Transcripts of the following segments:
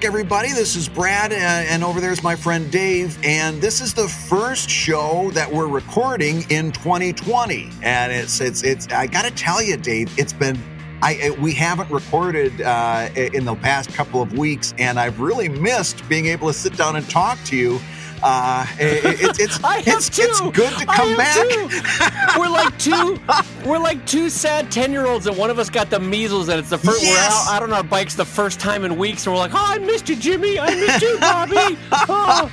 everybody. This is Brad, and over there's my friend Dave. And this is the first show that we're recording in 2020. And it's. I got to tell you, Dave, it's been. We haven't recorded in the past couple of weeks, and I've really missed being able to sit down and talk to you. It's good to come back. We're like two sad 10-year-olds that one of us got the measles, and it's the first. Yes. We're out on our bikes the first time in weeks, and we're like, "Oh, I missed you, Jimmy. I missed you, Bobby." Oh.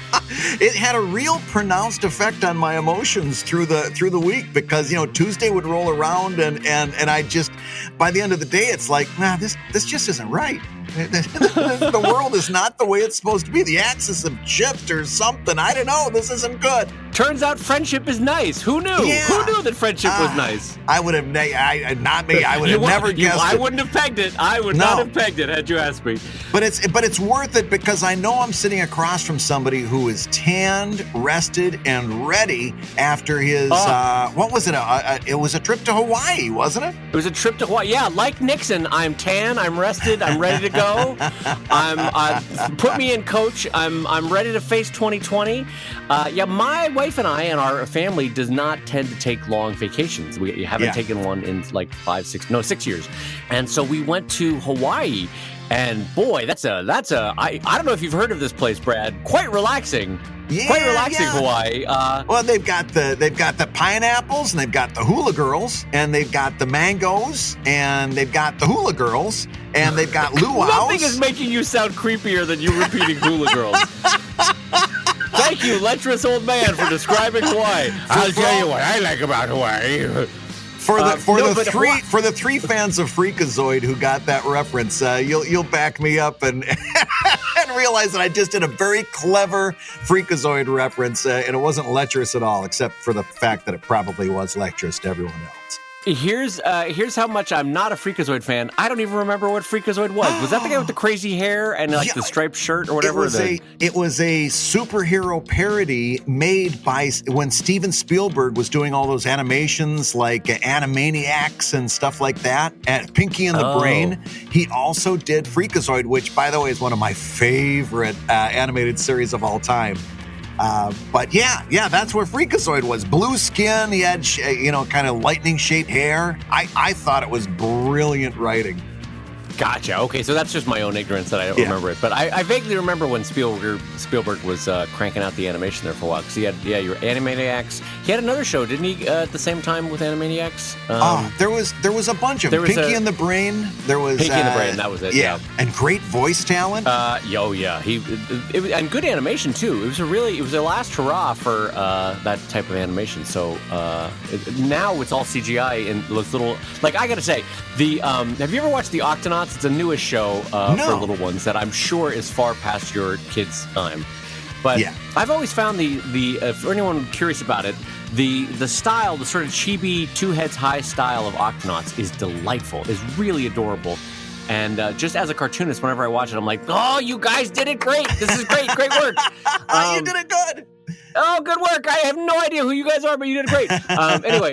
It had a real pronounced effect on my emotions through the week because Tuesday would roll around and I just by the end of the day it's like, nah, this just isn't right. The world is not the way it's supposed to be. The axis have shifted or something. I don't know. This isn't good. Turns out friendship is nice. Who knew? Yeah. Who knew that friendship was nice? I would have, not me. I would have never guessed it. I wouldn't have pegged it. I would not have pegged it had you asked me. But it's worth it because I know I'm sitting across from somebody who is tanned, rested, and ready after his, what was it? It was a trip to Hawaii, wasn't it? It was a trip to Hawaii. Yeah, like Nixon, I'm tan, I'm rested, I'm ready to go. Put me in, coach. I'm ready to face 2020. My wife and I and our family does not tend to take long vacations. We haven't taken one in like 6 years. And so we went to Hawaii, and boy, that's a I don't know if you've heard of this place, Brad. Quite relaxing. Yeah, quite relaxing, Hawaii. Well, they've got the pineapples, and they've got the hula girls, and they've got the mangoes, and they've got the hula girls, and they've got luau's. Nothing is making you sound creepier than you repeating hula girls. Thank you, lecherous old man, for describing Hawaii. I'll tell you what I like about Hawaii. For the three fans of Freakazoid who got that reference, you'll back me up and and realize that I just did a very clever Freakazoid reference, and it wasn't lecherous at all, except for the fact that it probably was lecherous to everyone else. Here's how much I'm not a Freakazoid fan. I don't even remember what Freakazoid was. Was that the guy with the crazy hair and the striped shirt or whatever? It was a superhero parody made by when Steven Spielberg was doing all those animations like Animaniacs and stuff like that. And Pinky and the Brain. He also did Freakazoid, which, by the way, is one of my favorite animated series of all time. But yeah, that's where Freakazoid was. Blue skin, he had, kind of lightning-shaped hair. I thought it was brilliant writing. Gotcha. Okay, so that's just my own ignorance that I don't remember it. But I vaguely remember when Spielberg was cranking out the animation there for a while. Because he had, your Animaniacs. He had another show, didn't he, at the same time with Animaniacs? There was a bunch of them. Pinky and the Brain. There was Pinky and the Brain, that was it. Yeah. And great voice talent. And good animation, too. It was a last hurrah for that type of animation. So now it's all CGI and those little, like, I gotta say, have you ever watched The Octonauts? It's a newish show for little ones that I'm sure is far past your kids' time. But I've always found for anyone curious about it, the style, the sort of chibi, two heads high style of Octonauts is delightful, is really adorable. And just as a cartoonist, whenever I watch it, I'm like, oh, you guys did it great. This is great. Great work. You did it good. Oh, good work. I have no idea who you guys are, but you did great. Anyway,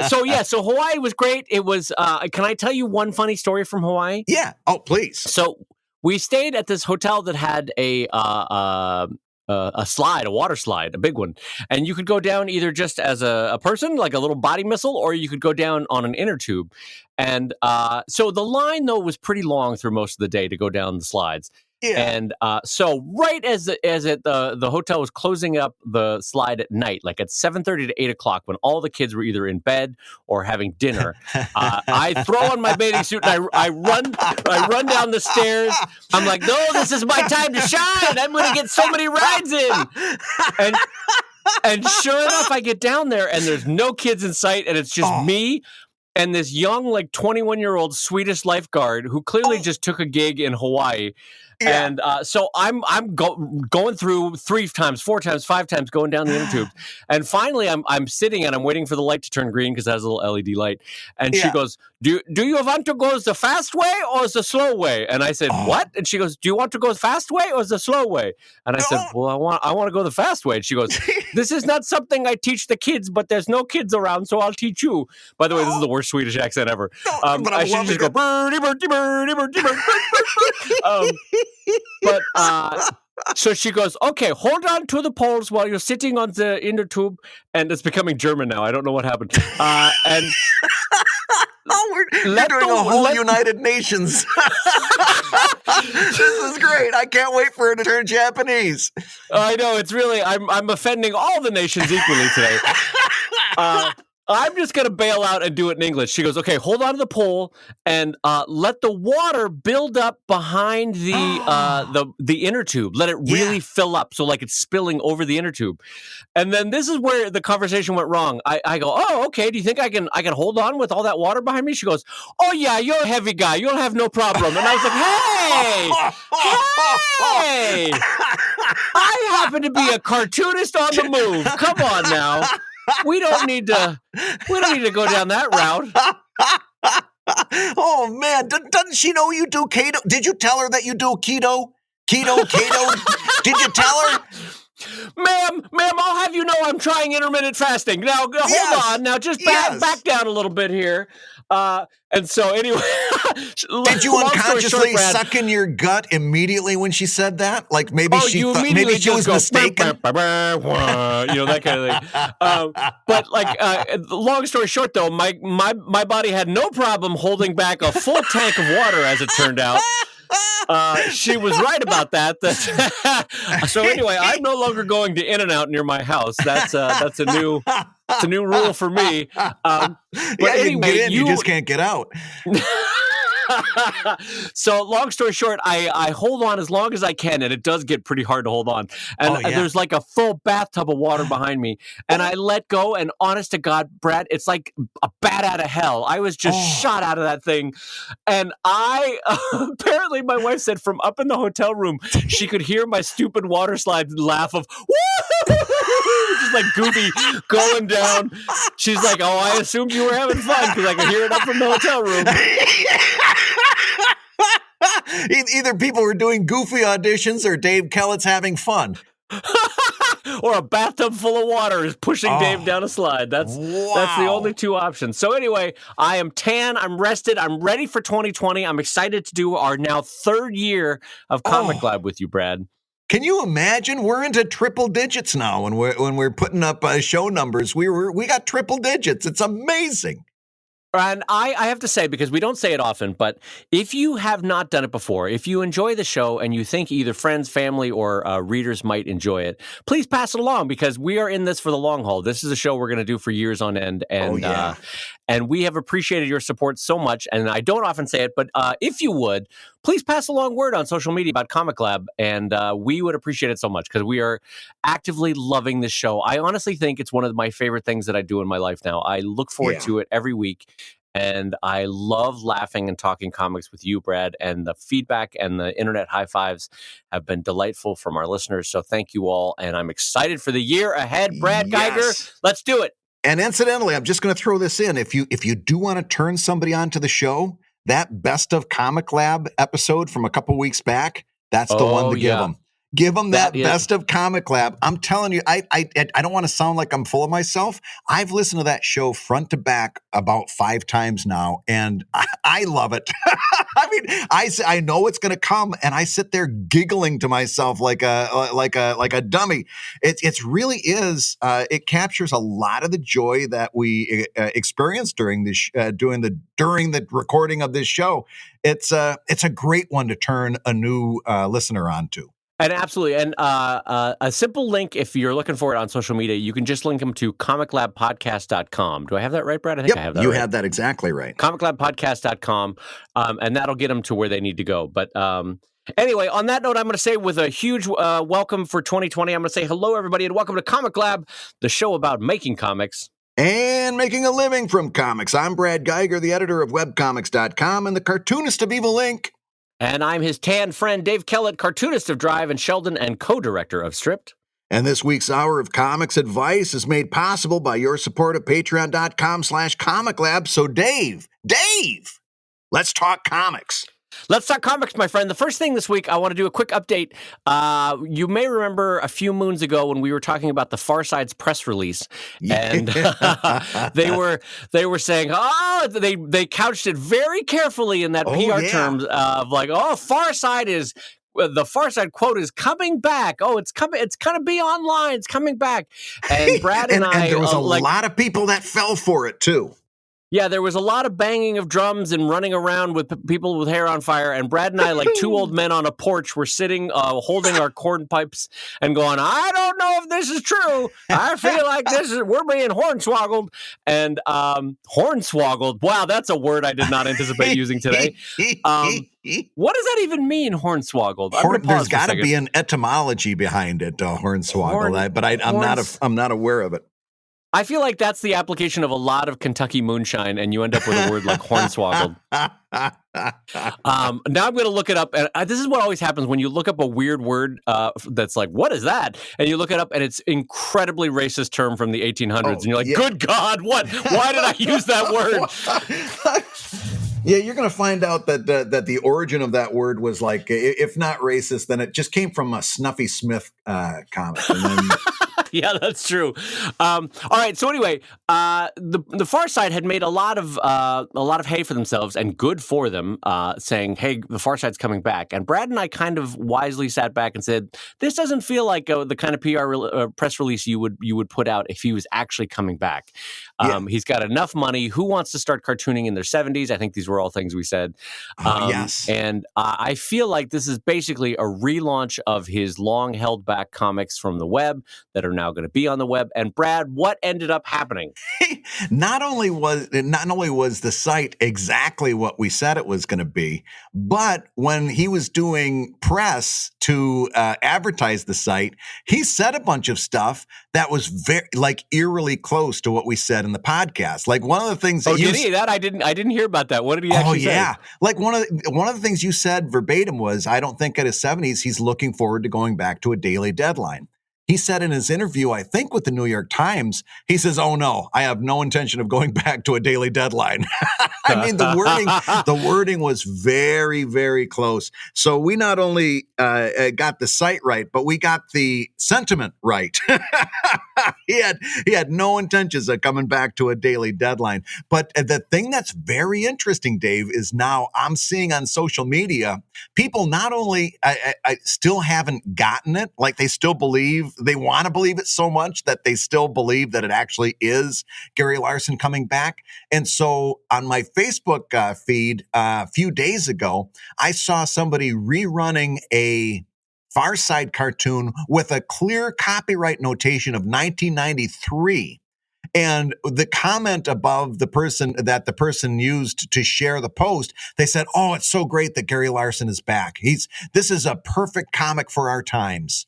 so Hawaii was great. It was, can I tell you one funny story from Hawaii? Yeah. Oh, please. So we stayed at this hotel that had a slide, a water slide, a big one. And you could go down either just as a person, like a little body missile, or you could go down on an inner tube. And so the line, though, was pretty long through most of the day to go down the slides. Yeah. And so right as the hotel was closing up the slide at night, like at 7:30 to 8 o'clock, when all the kids were either in bed or having dinner, I throw on my bathing suit and I run down the stairs. I'm like, no, this is my time to shine. I'm going to get so many rides in. And sure enough, I get down there and there's no kids in sight, and it's just me and this young, like 21-year-old Swedish lifeguard who clearly just took a gig in Hawaii. Yeah. And so I'm going through 3 times, 4 times, 5 times, going down the inner tube. And finally, I'm sitting and I'm waiting for the light to turn green because it has a little LED light. And she goes, do you want to go the fast way or the slow way? And I said, what? And she goes, do you want to go the fast way or the slow way? And I said, well, I want to go the fast way. And she goes, This is not something I teach the kids, but there's no kids around, so I'll teach you. By the way, this is the worst Swedish accent ever. But I should just go, birdie, birdie, birdie, birdie, birdie. So she goes, okay, hold on to the poles while you're sitting on the inner tube. And it's becoming German now. I don't know what happened. And you're doing a whole United Nations. This is great. I can't wait for it to turn Japanese. I know. It's really, I'm offending all the nations equally today. I'm just going to bail out and do it in English. She goes, okay, hold on to the pole and let the water build up behind the inner tube. Let it really fill up. So like it's spilling over the inner tube. And then this is where the conversation went wrong. I go, oh, okay. Do you think I can hold on with all that water behind me? She goes, oh yeah, you're a heavy guy. You'll have no problem. And I was like, hey, I happen to be a cartoonist on the move. Come on now. We don't need to go down that route. Oh man, doesn't she know you do keto? Did you tell her that you do keto? Keto? Did you tell her? Ma'am, I'll have you know I'm trying intermittent fasting. Now, hold on. Now, just back down a little bit here. And so, anyway. Did you unconsciously suck in your gut immediately when she said that? Like maybe she was mistaken? That kind of thing. But, long story short, though, my body had no problem holding back a full tank of water, as it turned out. She was right about that. So anyway, I'm no longer going to In-N-Out near my house. That's a new rule for me. But anyway, you just can't get out. So long story short, I hold on as long as I can, and it does get pretty hard to hold on. And there's like a full bathtub of water behind me, and I let go, and honest to God, Brad, it's like a bat out of hell. I was just shot out of that thing. And apparently my wife said from up in the hotel room, she could hear my stupid water slide laugh of, woo! Just like Goofy going down. She's like, oh, I assumed you were having fun because I could hear it up from the hotel room. Either people were doing Goofy auditions or Dave Kellett's having fun. Or a bathtub full of water is pushing Dave down a slide. That's the only two options. So anyway, I am tan. I'm rested. I'm ready for 2020. I'm excited to do our now third year of ComicLab with you, Brad. Can you imagine? We're into triple digits now when we're putting up show numbers. We got triple digits. It's amazing. And I have to say, because we don't say it often, but if you have not done it before, if you enjoy the show and you think either friends, family, or readers might enjoy it, please pass it along because we are in this for the long haul. This is a show we're going to do for years on end. And, and we have appreciated your support so much. And I don't often say it, but if you would, please pass along word on social media about ComicLab. And we would appreciate it so much because we are actively loving this show. I honestly think it's one of my favorite things that I do in my life now. I look forward to it every week. And I love laughing and talking comics with you, Brad, and the feedback and the internet high fives have been delightful from our listeners. So thank you all. And I'm excited for the year ahead. Brad Geiger, let's do it. And incidentally, I'm just going to throw this in. If you do want to turn somebody onto the show, that Best of ComicLab episode from a couple weeks back, that's the one to give them. Give them that Best of ComicLab. I'm telling you, I don't want to sound like I'm full of myself. I've listened to that show front to back about 5 times now, and I love it. I mean, I know it's going to come, and I sit there giggling to myself like a dummy. It really is. It captures a lot of the joy that we experienced during this during the recording of this show. It's a great one to turn a new listener onto. And absolutely. And a simple link, if you're looking for it on social media, you can just link them to comiclabpodcast.com. Do I have that right, Brad? I think I have that right. You have that exactly right. comiclabpodcast.com, and that'll get them to where they need to go. But anyway, on that note, I'm going to say with a huge welcome for 2020, I'm going to say hello, everybody, and welcome to ComicLab, the show about making comics. And making a living from comics. I'm Brad Geiger, the editor of webcomics.com and the cartoonist of Evil Inc. And I'm his tan friend, Dave Kellett, cartoonist of Drive and Sheldon and co-director of Stripped. And this week's Hour of Comics Advice is made possible by your support at patreon.com/comiclab. So Dave, let's talk comics. Let's talk comics, my friend. The first thing this week, I want to do a quick update. You may remember a few moons ago when we were talking about the Far Side's press release, and they were saying, they couched it very carefully in that PR terms of like, Far Side is. The Far Side quote is coming back. Oh, it's coming. It's going to be online. It's coming back. And Brad and there was a lot of people that fell for it too. Yeah, there was a lot of banging of drums and running around with people with hair on fire. And Brad and I, like two old men on a porch, were sitting, holding our cornpipes and going, I don't know if this is true. I feel like we're being hornswoggled. And hornswoggled, wow, that's a word I did not anticipate using today. What does that even mean, hornswoggled? There's got to be an etymology behind it, hornswoggled, but I'm not aware of it. I feel like that's the application of a lot of Kentucky moonshine, and you end up with a word like hornswoggled. Now I'm going to look it up, and this is what always happens when you look up a weird word that's like, what is that? And you look it up, and it's incredibly racist term from the 1800s, and you're like, good God, what? Why did I use that word? Yeah, you're going to find out that the origin of that word was like, if not racist, then it just came from a Snuffy Smith comic. And then... Yeah, that's true. All right. So anyway, the Far Side had made a lot of hay for themselves, and good for them, saying, "Hey, the Far Side's coming back." And Brad and I kind of wisely sat back and said, "This doesn't feel like the kind of PR press release you would put out if he was actually coming back." He's got enough money. Who wants to start cartooning in their 70s? I think these were all things we said. Yes. And I feel like this is basically a relaunch of his long held back comics from the web that are now going to be on the web. And Brad, what ended up happening? Not only was the site exactly what we said it was going to be, but when he was doing press to advertise the site, he said a bunch of stuff that was very eerily close to what we said in the podcast. Like one of the things that I didn't hear about that. What did he actually say? Oh yeah. Like one of the things you said verbatim was, I don't think at his 70s he's looking forward to going back to a daily deadline. He said in his interview, I think with the New York Times, he says, "Oh no, I have no intention of going back to a daily deadline." I mean, the wording was very, very close. So we not only got the site right, but we got the sentiment right. He had no intentions of coming back to a daily deadline. But the thing that's very interesting, Dave, is now I'm seeing on social media, people not only I still haven't gotten it, like they still believe, they want to believe it so much that they still believe that it actually is Gary Larson coming back. And so on my Facebook feed a few days ago, I saw somebody rerunning a Far Side cartoon with a clear copyright notation of 1993. And the comment above the person used to share the post, they said, "Oh, it's so great that Gary Larson is back. This is a perfect comic for our times."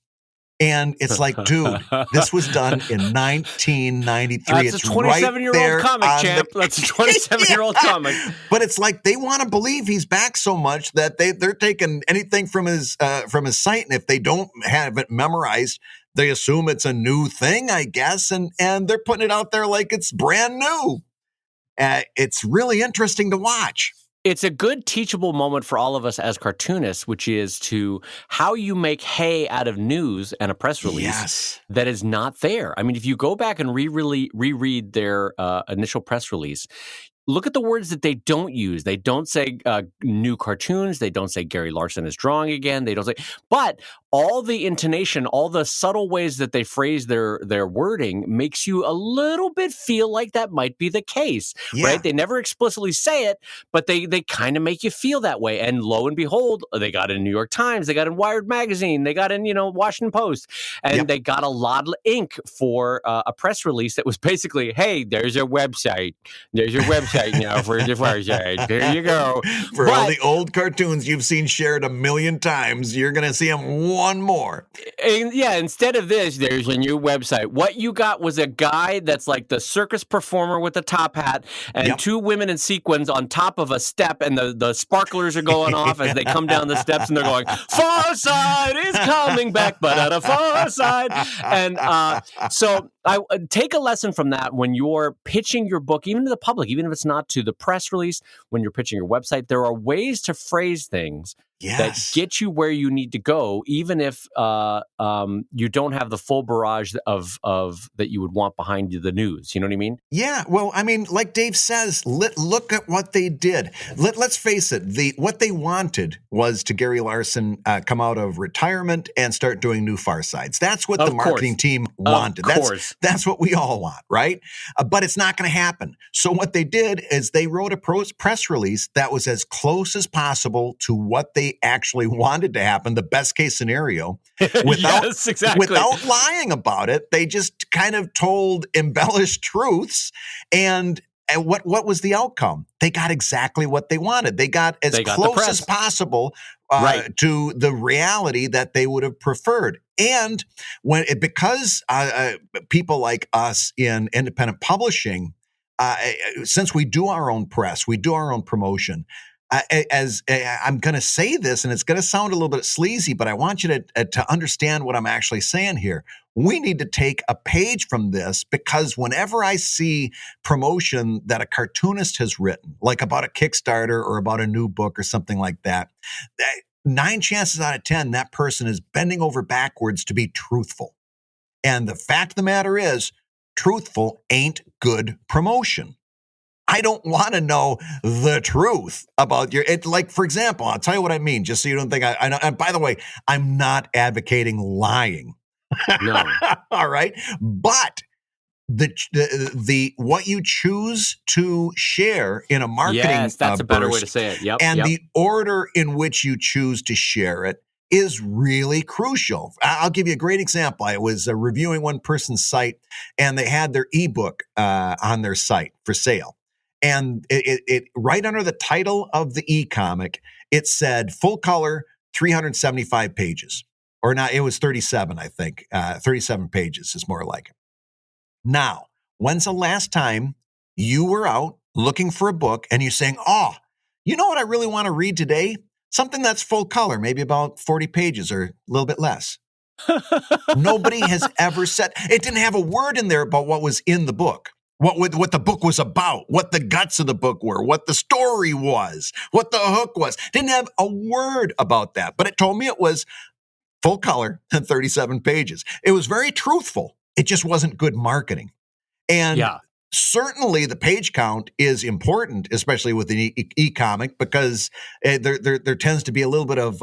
And it's like, dude, this was done in 1993. That's a 27-year-old comic, champ. That's a 27-year-old comic. But it's like they want to believe he's back so much that they're taking anything from his site, and if they don't have it memorized, they assume it's a new thing, I guess, and they're putting it out there like it's brand new. It's really interesting to watch. It's a good teachable moment for all of us as cartoonists, which is to how you make hay out of news and a press release that is not there. I mean, if you go back and reread their initial press release, look at the words that they don't use. They don't say new cartoons. They don't say Gary Larson is drawing again. They don't say, but all the intonation, all the subtle ways that they phrase their wording makes you a little bit feel like that might be the case, right? They never explicitly say it, but they kind of make you feel that way. And lo and behold, they got it in New York Times, they got in Wired Magazine, they got in, Washington Post, and they got a lot of ink for a press release that was basically, hey, there's your website. There's your website now for the Far Side. There you go. For all the old cartoons you've seen shared 1,000,000 times, you're going to see them one more. And instead of this, there's a new website. What you got was a guy that's like the circus performer with the top hat and two women in sequins on top of a step, and the sparklers are going off as they come down the steps, and they're going, "Far Side is coming back, but at a Far Side." And so I take a lesson from that when you're pitching your book, even to the public, even if it's it's not to the press release when you're pitching your website. There are ways to phrase things that get you where you need to go, even if you don't have the full barrage of that you would want behind you, the news. You know what I mean? Yeah. Well, I mean, like Dave says, look at what they did. Let's face it. What they wanted was to Gary Larson come out of retirement and start doing new Far Sides. That's what the marketing team wanted. That's what we all want, right? But it's not going to happen. So what they did is they wrote a press release that was as close as possible to what they actually wanted to happen, the best case scenario, without lying about it. They just kind of told embellished truths. And what was the outcome? They got exactly what they wanted. They got as close as possible to the reality that they would have preferred. And because people like us in independent publishing, since we do our own press, we do our own promotion, I'm going to say this, and it's going to sound a little bit sleazy, but I want you to understand what I'm actually saying here. We need to take a page from this, because whenever I see promotion that a cartoonist has written, like about a Kickstarter or about a new book or something like that, 9 chances out of 10, that person is bending over backwards to be truthful. And the fact of the matter is, truthful ain't good promotion. I don't want to know the truth about like, for example, I'll tell you what I mean, just so you don't think I know. And by the way, I'm not advocating lying. No. All right. But the what you choose to share in a marketing that's a better way to say it. Yep. And the order in which you choose to share it is really crucial. I'll give you a great example. I was reviewing one person's site, and they had their ebook on their site for sale. And it right under the title of the e-comic, it said full color, 375 pages. Or not, it was 37, I think. 37 pages is more like it. Now, when's the last time you were out looking for a book and you're saying, oh, you know what I really want to read today? Something that's full color, maybe about 40 pages or a little bit less. Nobody has ever said, it didn't have a word in there about what was in the book. What the book was about, what the guts of the book were, what the story was, what the hook was. Didn't have a word about that, but it told me it was full color and 37 pages. It was very truthful. It just wasn't good marketing. And certainly the page count is important, especially with an e-comic, because there tends to be a little bit of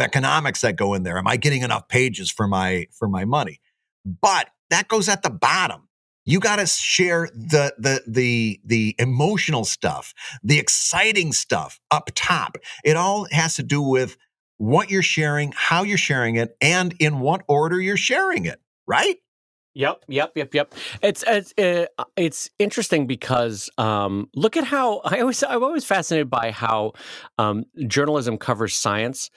economics that go in there. Am I getting enough pages for my money? But that goes at the bottom. You got to share the emotional stuff, the exciting stuff up top. It all has to do with what you're sharing, how you're sharing it, and in what order you're sharing it, right? Yep. It's interesting because look at how I'm always fascinated by how journalism covers science.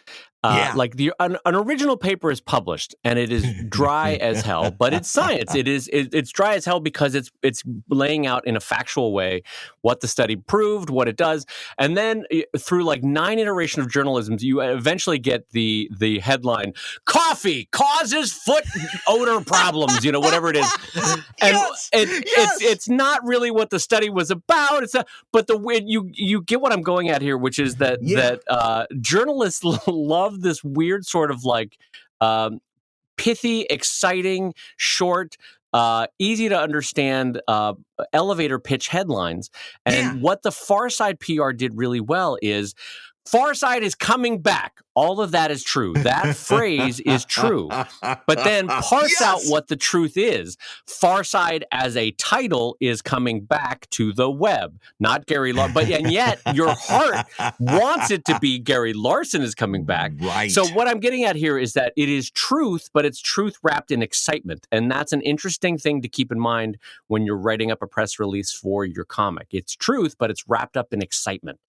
Like an original paper is published and it is dry as hell, but it's science. It's dry as hell because it's laying out in a factual way what the study proved, what it does, and then through like 9 iterations of journalism, you eventually get the headline: "Coffee causes foot odor problems." You know, whatever it is, and it's not really what the study was about. But the way you get what I'm going at here, which is that journalists love this weird sort of like pithy, exciting, short, easy to understand elevator pitch headlines. And what the Far Side PR did really well is Far Side is coming back. All of that is true. That phrase is true. But then parse out what the truth is. Far Side as a title is coming back to the web, not Gary Larson. And yet your heart wants it to be Gary Larson is coming back. Right. So what I'm getting at here is that it is truth, but it's truth wrapped in excitement. And that's an interesting thing to keep in mind when you're writing up a press release for your comic. It's truth, but it's wrapped up in excitement.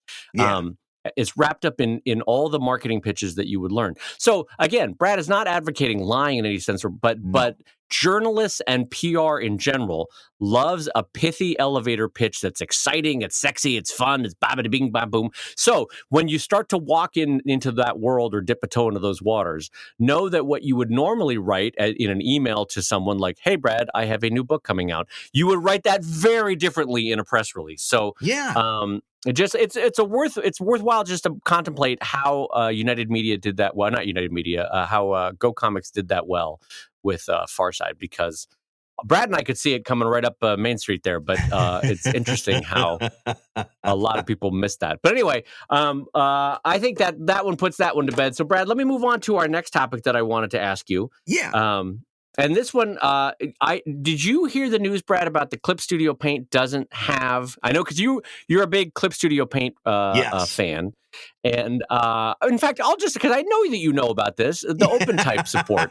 It's wrapped up in all the marketing pitches that you would learn. So again, Brad is not advocating lying in any sense, but journalists and PR in general loves a pithy elevator pitch that's exciting, it's sexy, it's fun, it's babada bing bam boom. So when you start to walk into that world or dip a toe into those waters, know that what you would normally write in an email to someone like, "Hey Brad, I have a new book coming out," you would write that very differently in a press release. So it's worthwhile just to contemplate how United Media did that well. Not United Media, how Go Comics did that well with Farside, because Brad and I could see it coming right up Main Street there, but it's interesting how a lot of people missed that. But anyway, I think that one puts that one to bed. So Brad, let me move on to our next topic that I wanted to ask you. Yeah. And this one, did you hear the news, Brad, about the Clip Studio Paint doesn't have? I know because you're a big Clip Studio Paint Yes. fan, and in fact, because I know that you know about this, the OpenType support,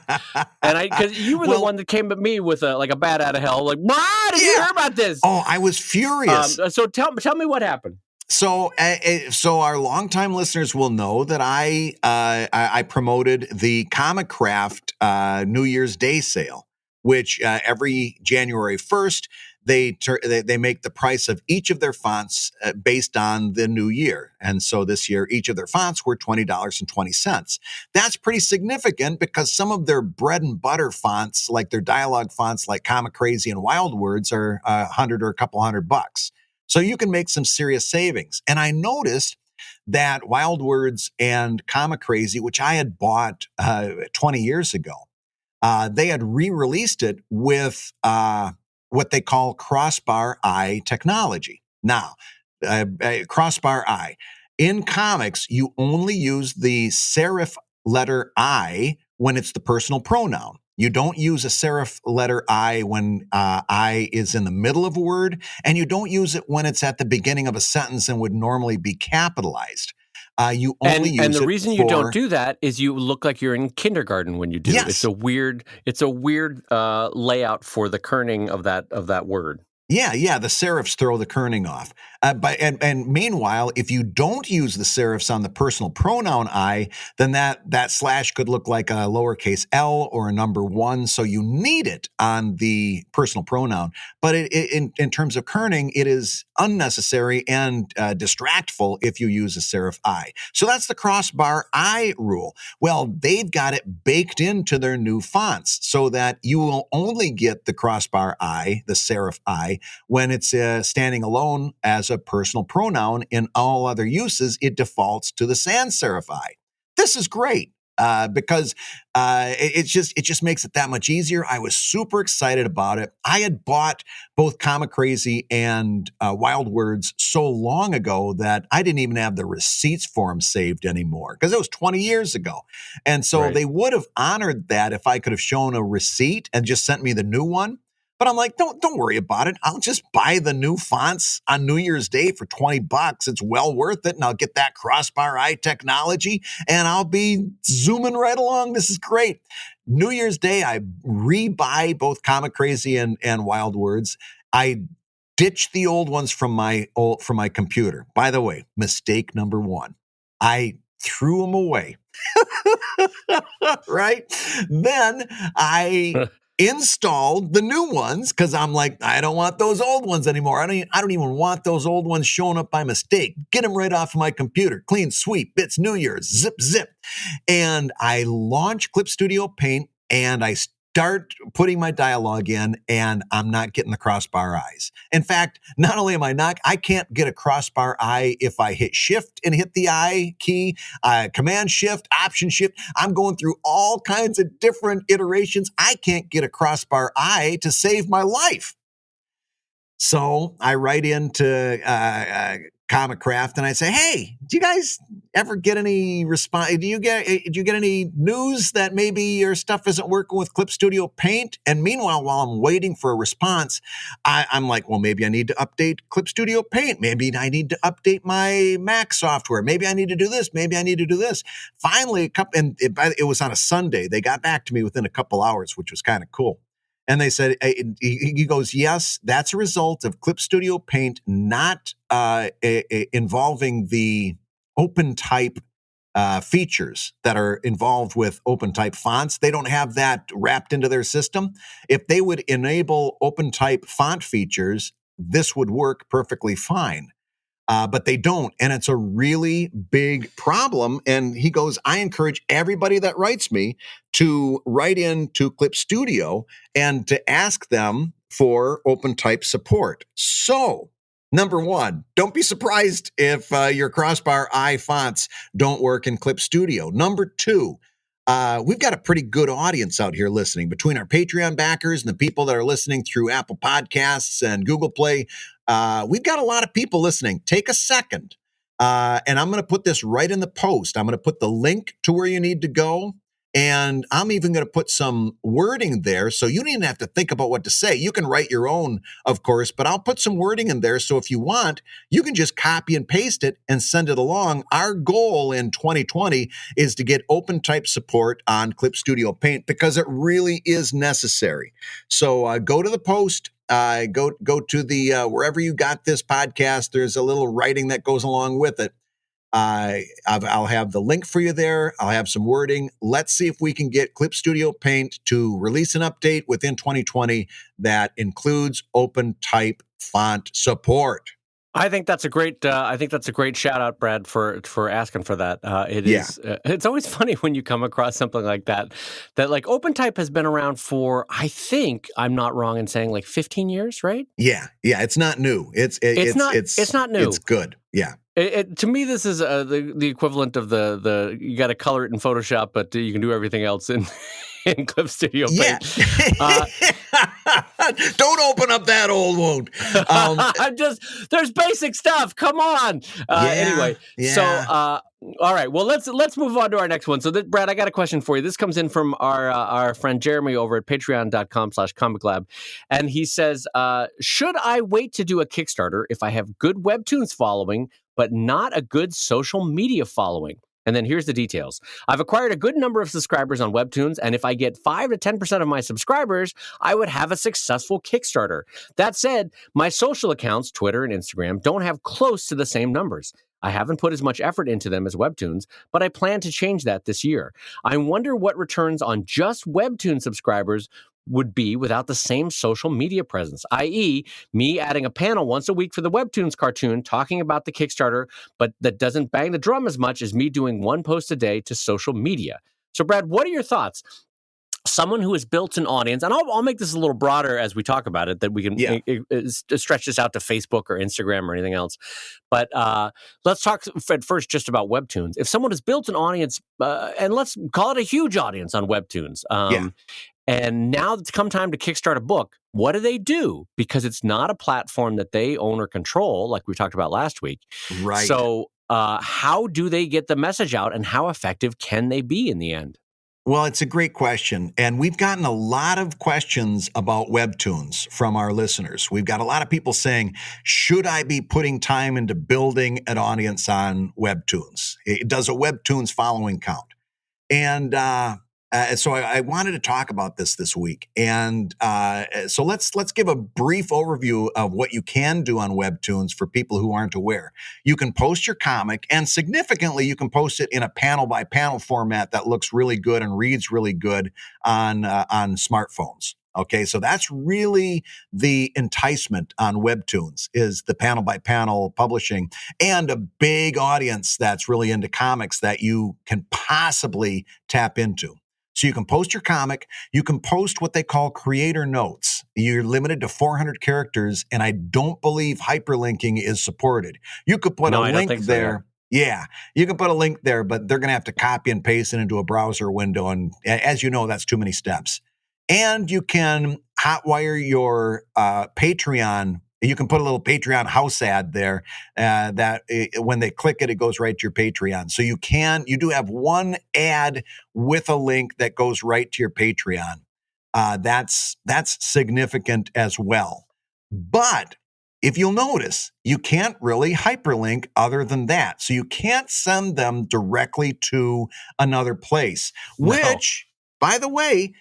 and because you were the one that came at me with a bat out of hell, like, Brad, did you hear about this? Oh, I was furious. So tell me what happened. So our longtime listeners will know that I promoted the ComicCraft New Year's Day sale, which every January 1st they make the price of each of their fonts based on the new year. And so this year, each of their fonts were $20.20. That's pretty significant because some of their bread and butter fonts, like their dialogue fonts, like Comic Crazy and Wild Words, are $100 or a couple $100. So you can make some serious savings. And I noticed that Wild Words and Comic Crazy, which I had bought 20 years ago, they had re-released it with what they call crossbar eye technology. Now, crossbar eye. In comics, you only use the serif letter I when it's the personal pronoun. You don't use a serif letter I when I is in the middle of a word, and you don't use it when it's at the beginning of a sentence and would normally be capitalized. You only use it. And the reason you don't do that is you look like you're in kindergarten when you do. Yes. It's a weird layout for the kerning of that word. Yeah, the serifs throw the kerning off. But meanwhile, if you don't use the serifs on the personal pronoun I, then that slash could look like a lowercase l or a number 1. So you need it on the personal pronoun. But in terms of kerning, it is unnecessary and distractful if you use a serif I. So that's the crossbar I rule. Well, they've got it baked into their new fonts so that you will only get the crossbar I, the serif I, when it's standing alone as a personal pronoun. In all other uses, it defaults to the sans serif I. This is great because it just makes it that much easier. I was super excited about it. I had bought both Comic Crazy and Wild Words so long ago that I didn't even have the receipts for them saved anymore because it was 20 years ago. And so They would have honored that if I could have shown a receipt and just sent me the new one. But I'm like, don't worry about it. I'll just buy the new fonts on New Year's Day for $20. It's well worth it. And I'll get that crossbar eye technology and I'll be zooming right along. This is great. New Year's Day, I rebuy both Comic Crazy and Wild Words. I ditched the old ones from my computer. By the way, mistake number 1. I threw them away. Right? Then I installed the new ones because I'm like, I don't want those old ones anymore. I don't even want those old ones showing up by mistake. Get them right off of my computer. Clean sweep. Bits New Year's. Zip. And I launch Clip Studio Paint and I start putting my dialogue in, and I'm not getting the crossbar eyes. In fact, not only am I can't get a crossbar eye if I hit shift and hit the I key, command shift, option shift. I'm going through all kinds of different iterations. I can't get a crossbar eye to save my life. So I write into Comic Craft and I say, hey, do you guys ever get any response? Do you get any news that maybe your stuff isn't working with Clip Studio Paint? And meanwhile, while I'm waiting for a response, I'm like, well, maybe I need to update Clip Studio Paint. Maybe I need to update my Mac software. Maybe I need to do this. Maybe I need to do this. Finally, it was on a Sunday. They got back to me within a couple hours, which was kind of cool. And they said, he goes, yes, that's a result of Clip Studio Paint not involving the OpenType features that are involved with OpenType fonts. They don't have that wrapped into their system. If they would enable OpenType font features, this would work perfectly fine. But they don't. And it's a really big problem. And he goes, I encourage everybody that writes me to write into Clip Studio and to ask them for OpenType support. So, number one, don't be surprised if your crossbar I fonts don't work in Clip Studio. Number two, we've got a pretty good audience out here listening between our Patreon backers and the people that are listening through Apple Podcasts and Google Play. We've got a lot of people listening. Take a second, and I'm going to put this right in the post. I'm going to put the link to where you need to go, and I'm even going to put some wording there so you don't even have to think about what to say. You can write your own, of course, but I'll put some wording in there so if you want, you can just copy and paste it and send it along. Our goal in 2020 is to get OpenType support on Clip Studio Paint because it really is necessary. So go to the post. Go to the wherever you got this podcast. There's a little writing that goes along with it. I'll have the link for you there. I'll have some wording. Let's see if we can get Clip Studio Paint to release an update within 2020 that includes OpenType font support. I think that's a great. I think that's a great shout out, Brad, for asking for that. It's always funny when you come across something like that. That like OpenType has been around for, I think I'm not wrong in saying like 15 years, right? Yeah. It's not new. It's not new. It's good. Yeah. To me, this is the equivalent of the you got to color it in Photoshop, but you can do everything else in Clip Studio Paint. Yeah. Don't open up that old wound. There's basic stuff. Come on. Anyway, so all right. Well, let's move on to our next one. So, Brad, I got a question for you. This comes in from our friend Jeremy over at patreon.com/ComicLab. And he says, should I wait to do a Kickstarter if I have good Webtoons following, but not a good social media following? And then here's the details. I've acquired a good number of subscribers on Webtoons, and if I get 5 to 10% of my subscribers, I would have a successful Kickstarter. That said, my social accounts, Twitter and Instagram, don't have close to the same numbers. I haven't put as much effort into them as Webtoons, but I plan to change that this year. I wonder what returns on just Webtoon subscribers would be without the same social media presence, i.e. me adding a panel once a week for the Webtoons cartoon talking about the Kickstarter, but that doesn't bang the drum as much as me doing one post a day to social media. So, Brad, what are your thoughts? Someone who has built an audience, and I'll make this a little broader as we talk about it, that we can stretch this out to Facebook or Instagram or anything else. But let's talk at first just about Webtoons. If someone has built an audience, and let's call it a huge audience on Webtoons, and now it's come time to kickstart a book, what do they do? Because it's not a platform that they own or control, like we talked about last week. Right. So how do they get the message out, and how effective can they be in the end? Well, it's a great question. And we've gotten a lot of questions about Webtoons from our listeners. We've got a lot of people saying, should I be putting time into building an audience on Webtoons? Does a Webtoons following count? And so I wanted to talk about this week. And so let's give a brief overview of what you can do on Webtoons for people who aren't aware. You can post your comic, and significantly, you can post it in a panel-by-panel format that looks really good and reads really good on smartphones. Okay, so that's really the enticement on Webtoons, is the panel-by-panel publishing and a big audience that's really into comics that you can possibly tap into. So you can post your comic. You can post what they call creator notes. You're limited to 400 characters, and I don't believe hyperlinking is supported. You could put a link there. Yeah, you can put a link there, but they're going to have to copy and paste it into a browser window. And as you know, that's too many steps. And you can hotwire your Patreon. You can put a little Patreon house ad there when they click it, it goes right to your Patreon. So you do have one ad with a link that goes right to your Patreon. That's significant as well. But if you'll notice, you can't really hyperlink other than that. So you can't send them directly to another place, which, by the way,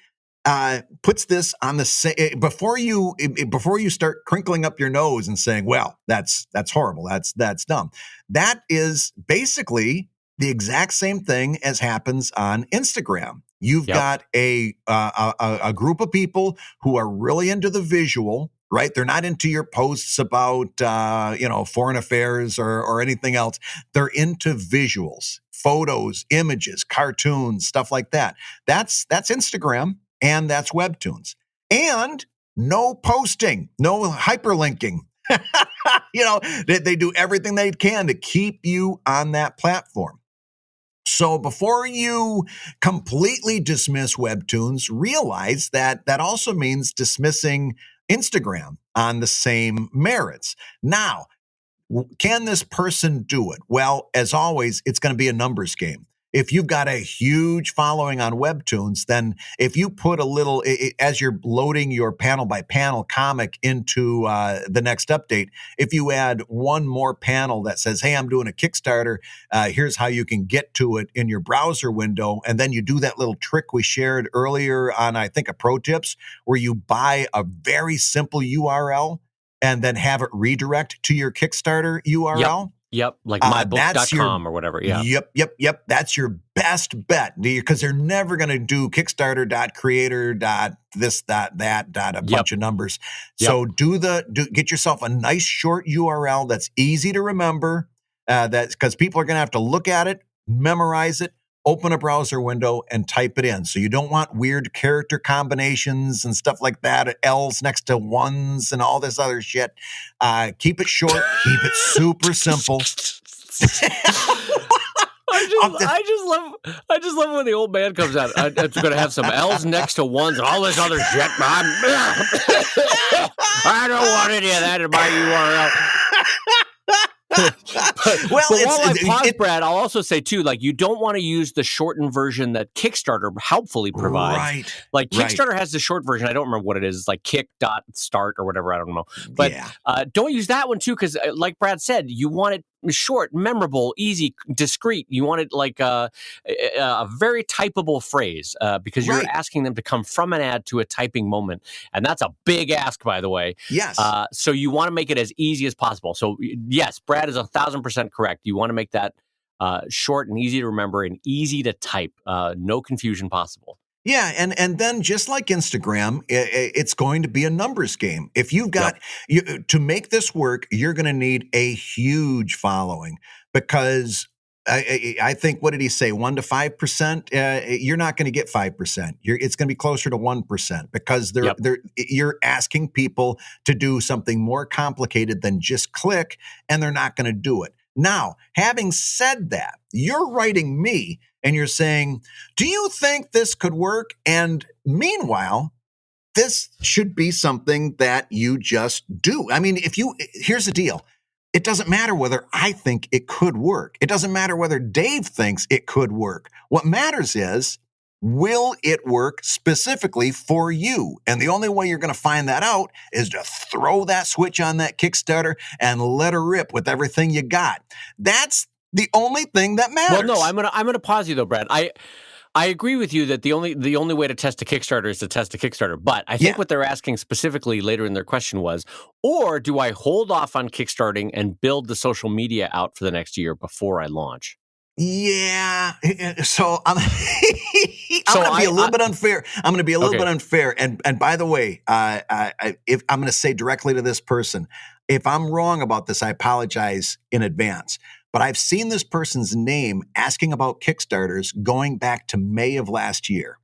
puts this on the before you start crinkling up your nose and saying, "Well, that's horrible. That's dumb." That is basically the exact same thing as happens on Instagram. You've Yep. got a group of people who are really into the visual, right? They're not into your posts about foreign affairs or anything else. They're into visuals, photos, images, cartoons, stuff like that. That's Instagram and that's Webtoons. And no posting, no hyperlinking. They do everything they can to keep you on that platform. So before you completely dismiss Webtoons, realize that that also means dismissing Instagram on the same merits. Now, can this person do it? Well, as always, it's going to be a numbers game. If you've got a huge following on Webtoons, then if you put a little, as you're loading your panel by panel comic into the next update, if you add one more panel that says, hey, I'm doing a Kickstarter, here's how you can get to it in your browser window. And then you do that little trick we shared earlier on, I think, a ProTips, where you buy a very simple URL and then have it redirect to your Kickstarter URL. Yep. Like mybook.com or whatever. Yeah. Yep. That's your best bet, because they're never going to do Kickstarter.creator.this.that. A bunch of numbers. So get yourself a nice short URL that's easy to remember. That's because people are going to have to look at it, memorize it, open a browser window and type it in. So you don't want weird character combinations and stuff like that, L's next to ones and all this other shit. Keep it short, keep it super simple. I just love when the old man comes out. It's going to have some L's next to ones and all this other shit. I don't want any of that in my URL. but while I pause, Brad, I'll also say too, like, you don't want to use the shortened version that Kickstarter helpfully provides. Right. Like Kickstarter has the short version. I don't remember what it is. It's like kick.start or whatever. I don't know. But don't use that one too, because like Brad said, you want it short, memorable, easy, discreet. You want it like a very typable phrase, because you're asking them to come from an ad to a typing moment. And that's a big ask, by the way. Yes. So you want to make it as easy as possible. So yes, Brad is 1,000% correct. You want to make that short and easy to remember and easy to type. No confusion possible. Yeah, and then just like Instagram, it's going to be a numbers game. If you've got to make this work, you're going to need a huge following, because I think, what did he say, 1 to 5%? You're not going to get 5%. It's going to be closer to 1%, because you're asking people to do something more complicated than just click, and they're not going to do it. Now, having said that, you're writing me and you're saying, do you think this could work? And meanwhile, this should be something that you just do. I mean, here's the deal. It doesn't matter whether I think it could work. It doesn't matter whether Dave thinks it could work. What matters is, will it work specifically for you? And the only way you're going to find that out is to throw that switch on that Kickstarter and let her rip with everything you got. That's the only thing that matters. Well, no, I'm gonna pause you though, Brad. I agree with you that the only way to test a Kickstarter is to test a Kickstarter. But I think what they're asking specifically later in their question was, or do I hold off on kickstarting and build the social media out for the next year before I launch? Yeah. So I'm going to be a little bit unfair. I'm going to be a little bit unfair. And by the way, if I'm going to say directly to this person, if I'm wrong about this, I apologize in advance. But I've seen this person's name asking about Kickstarters going back to May of last year.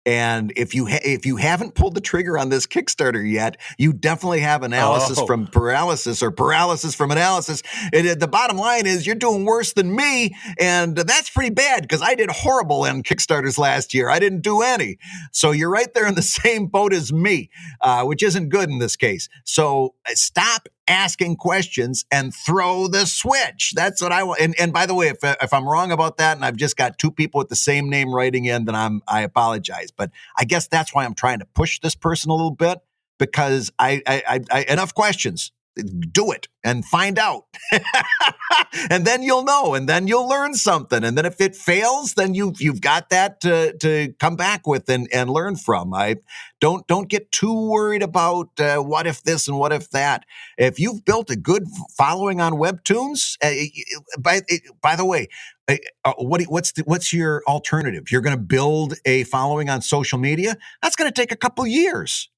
And if you haven't pulled the trigger on this Kickstarter yet, you definitely have analysis from paralysis or paralysis from analysis. The bottom line is, you're doing worse than me, and that's pretty bad, because I did horrible in Kickstarters last year. I didn't do any. So you're right there in the same boat as me, which isn't good in this case. So stop asking questions and throw the switch. That's what I want. And by the way, if I'm wrong about that, and I've just got two people with the same name writing in, then I apologize. But I guess that's why I'm trying to push this person a little bit, because I enough questions. do it and find out. And then you'll know, and then you'll learn something. And then if it fails, then you've got that to come back with and learn from. I don't get too worried about what if this and what if that. If you've built a good following on Webtoons, by the way, what's your alternative? You're going to build a following on social media? That's going to take a couple years.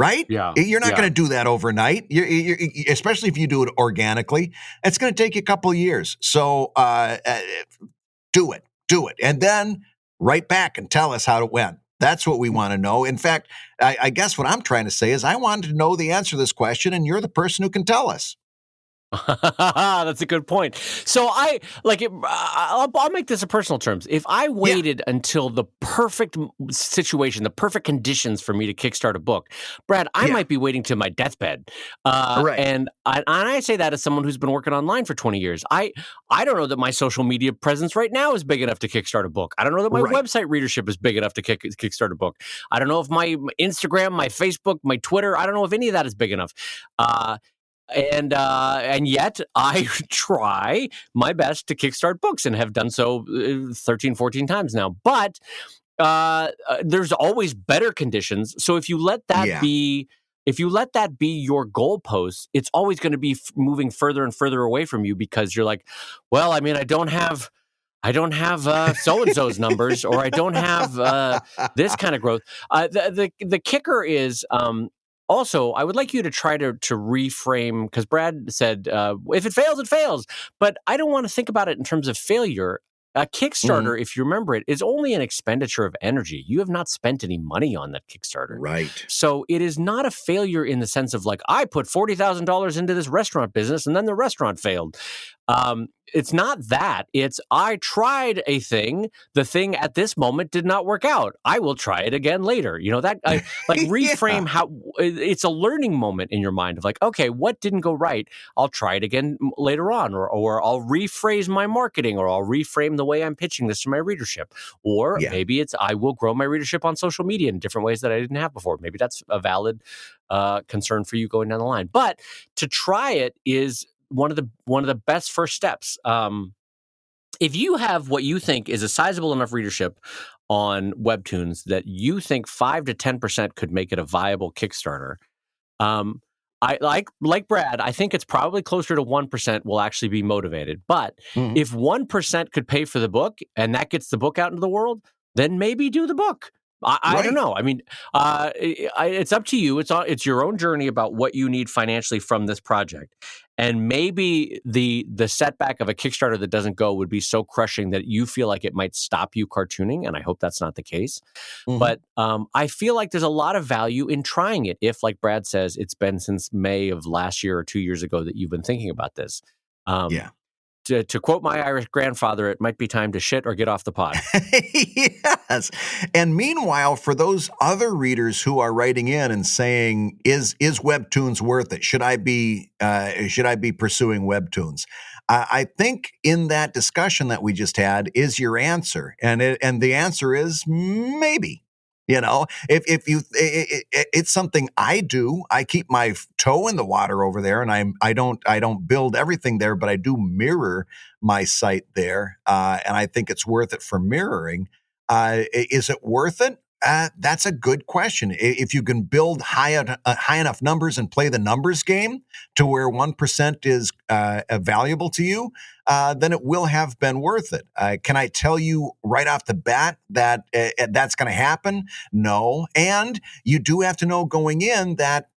Right? Yeah. You're not going to do that overnight, especially if you do it organically. It's going to take you a couple of years. So do it. And then write back and tell us how it went. That's what we want to know. In fact, I guess what I'm trying to say is I wanted to know the answer to this question, and you're the person who can tell us. That's a good point. So I'll make this in personal terms. If I waited until the perfect situation, the perfect conditions for me to kickstart a book, Brad, I might be waiting to my deathbed. Right. And I say that as someone who's been working online for 20 years. I don't know that my social media presence right now is big enough to kickstart a book. I don't know that my website readership is big enough to kickstart a book. I don't know if my Instagram, my Facebook, my Twitter, I don't know if any of that is big enough. And yet I try my best to kickstart books and have done so 13, 14 times now. But there's always better conditions. So if you let that be your goalpost, it's always going to be moving further and further away from you because you're like, well, I mean, I don't have so-and-so's numbers, or I don't have this kind of growth. The kicker is, also, I would like you to try to reframe, because Brad said, if it fails, it fails. But I don't want to think about it in terms of failure. A Kickstarter, if you remember it, is only an expenditure of energy. You have not spent any money on that Kickstarter. Right. So it is not a failure in the sense of like, I put $40,000 into this restaurant business and then the restaurant failed. It's not that. It's I tried a thing. The thing at this moment did not work out. I will try it again later. You know, that I like reframe how it's a learning moment in your mind of like, okay, what didn't go right? I'll try it again later on, or I'll rephrase my marketing, or I'll reframe the way I'm pitching this to my readership. Or maybe it's I will grow my readership on social media in different ways that I didn't have before. Maybe that's a valid concern for you going down the line. But to try it is one of the best first steps. If you have what you think is a sizable enough readership on Webtoons that you think 5 to 10% could make it a viable Kickstarter, I like Brad, I think it's probably closer to 1% will actually be motivated. But if 1% could pay for the book and that gets the book out into the world, then maybe do the book. I don't know. I mean, it's up to you. It's your own journey about what you need financially from this project. And maybe the setback of a Kickstarter that doesn't go would be so crushing that you feel like it might stop you cartooning. And I hope that's not the case. But I feel like there's a lot of value in trying it. If, like Brad says, it's been since May of last year or 2 years ago that you've been thinking about this. To quote my Irish grandfather, it might be time to shit or get off the pod. Yes. And meanwhile, for those other readers who are writing in and saying, is Webtoons worth it? Should I be pursuing Webtoons? I think in that discussion that we just had is your answer. And the answer is maybe. You know, it's something I do. I keep my toe in the water over there, and I don't build everything there, but I do mirror my site there, and I think it's worth it for mirroring. Is it worth it? That's a good question. If you can build high enough numbers and play the numbers game to where 1% is valuable to you, then it will have been worth it. Can I tell you right off the bat that that's going to happen? No. And you do have to know going in that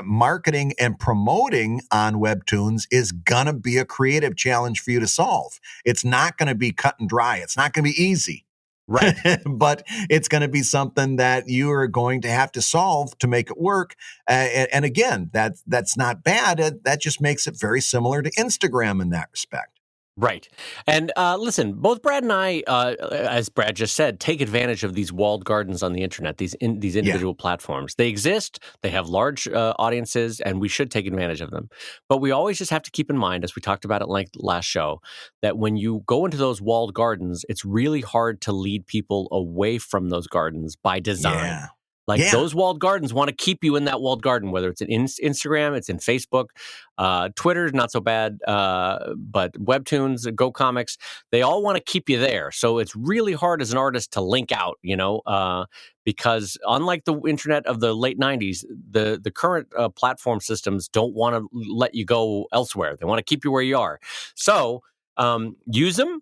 marketing and promoting on Webtoons is going to be a creative challenge for you to solve. It's not going to be cut and dry. It's not going to be easy. Right. But it's going to be something that you are going to have to solve to make it work. And again, that's not bad. That just makes it very similar to Instagram in that respect. Right. And listen, both Brad and I, as Brad just said, take advantage of these walled gardens on the internet, these individual platforms. They exist, they have large audiences, and we should take advantage of them. But we always just have to keep in mind, as we talked about at length last show, that when you go into those walled gardens, it's really hard to lead people away from those gardens by design. Like those walled gardens want to keep you in that walled garden, whether it's in Instagram, it's in Facebook, Twitter's not so bad, but Webtoons, Go Comics, they all want to keep you there. So it's really hard as an artist to link out, because unlike the internet of the late 90s, the current platform systems don't want to let you go elsewhere. They want to keep you where you are. So use them.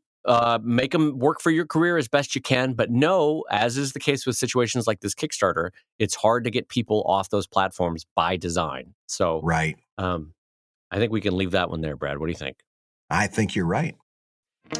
Make them work for your career as best you can, but know, as is the case with situations like this Kickstarter, it's hard to get people off those platforms by design. So, right. I think we can leave that one there, Brad. What do you think? I think you're right.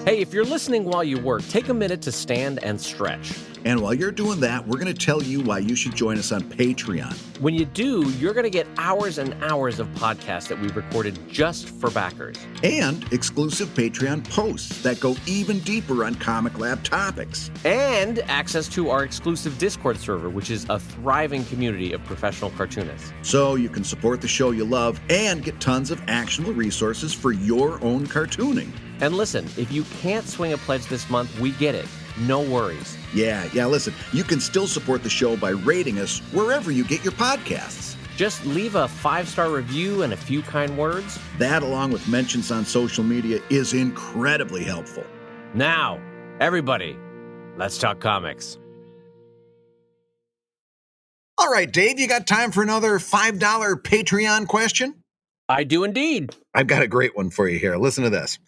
Hey, if you're listening while you work, take a minute to stand and stretch. And while you're doing that, we're going to tell you why you should join us on Patreon. When you do, you're going to get hours and hours of podcasts that we've recorded just for backers. And exclusive Patreon posts that go even deeper on ComicLab topics. And access to our exclusive Discord server, which is a thriving community of professional cartoonists. So you can support the show you love and get tons of actionable resources for your own cartooning. And listen, if you can't swing a pledge this month, we get it. No worries. Yeah, listen, you can still support the show by rating us wherever you get your podcasts. Just leave a 5-star review and a few kind words. That, along with mentions on social media, is incredibly helpful. Now, everybody, let's talk comics. All right, Dave, you got time for another $5 Patreon question? I do indeed. I've got a great one for you here. Listen to this.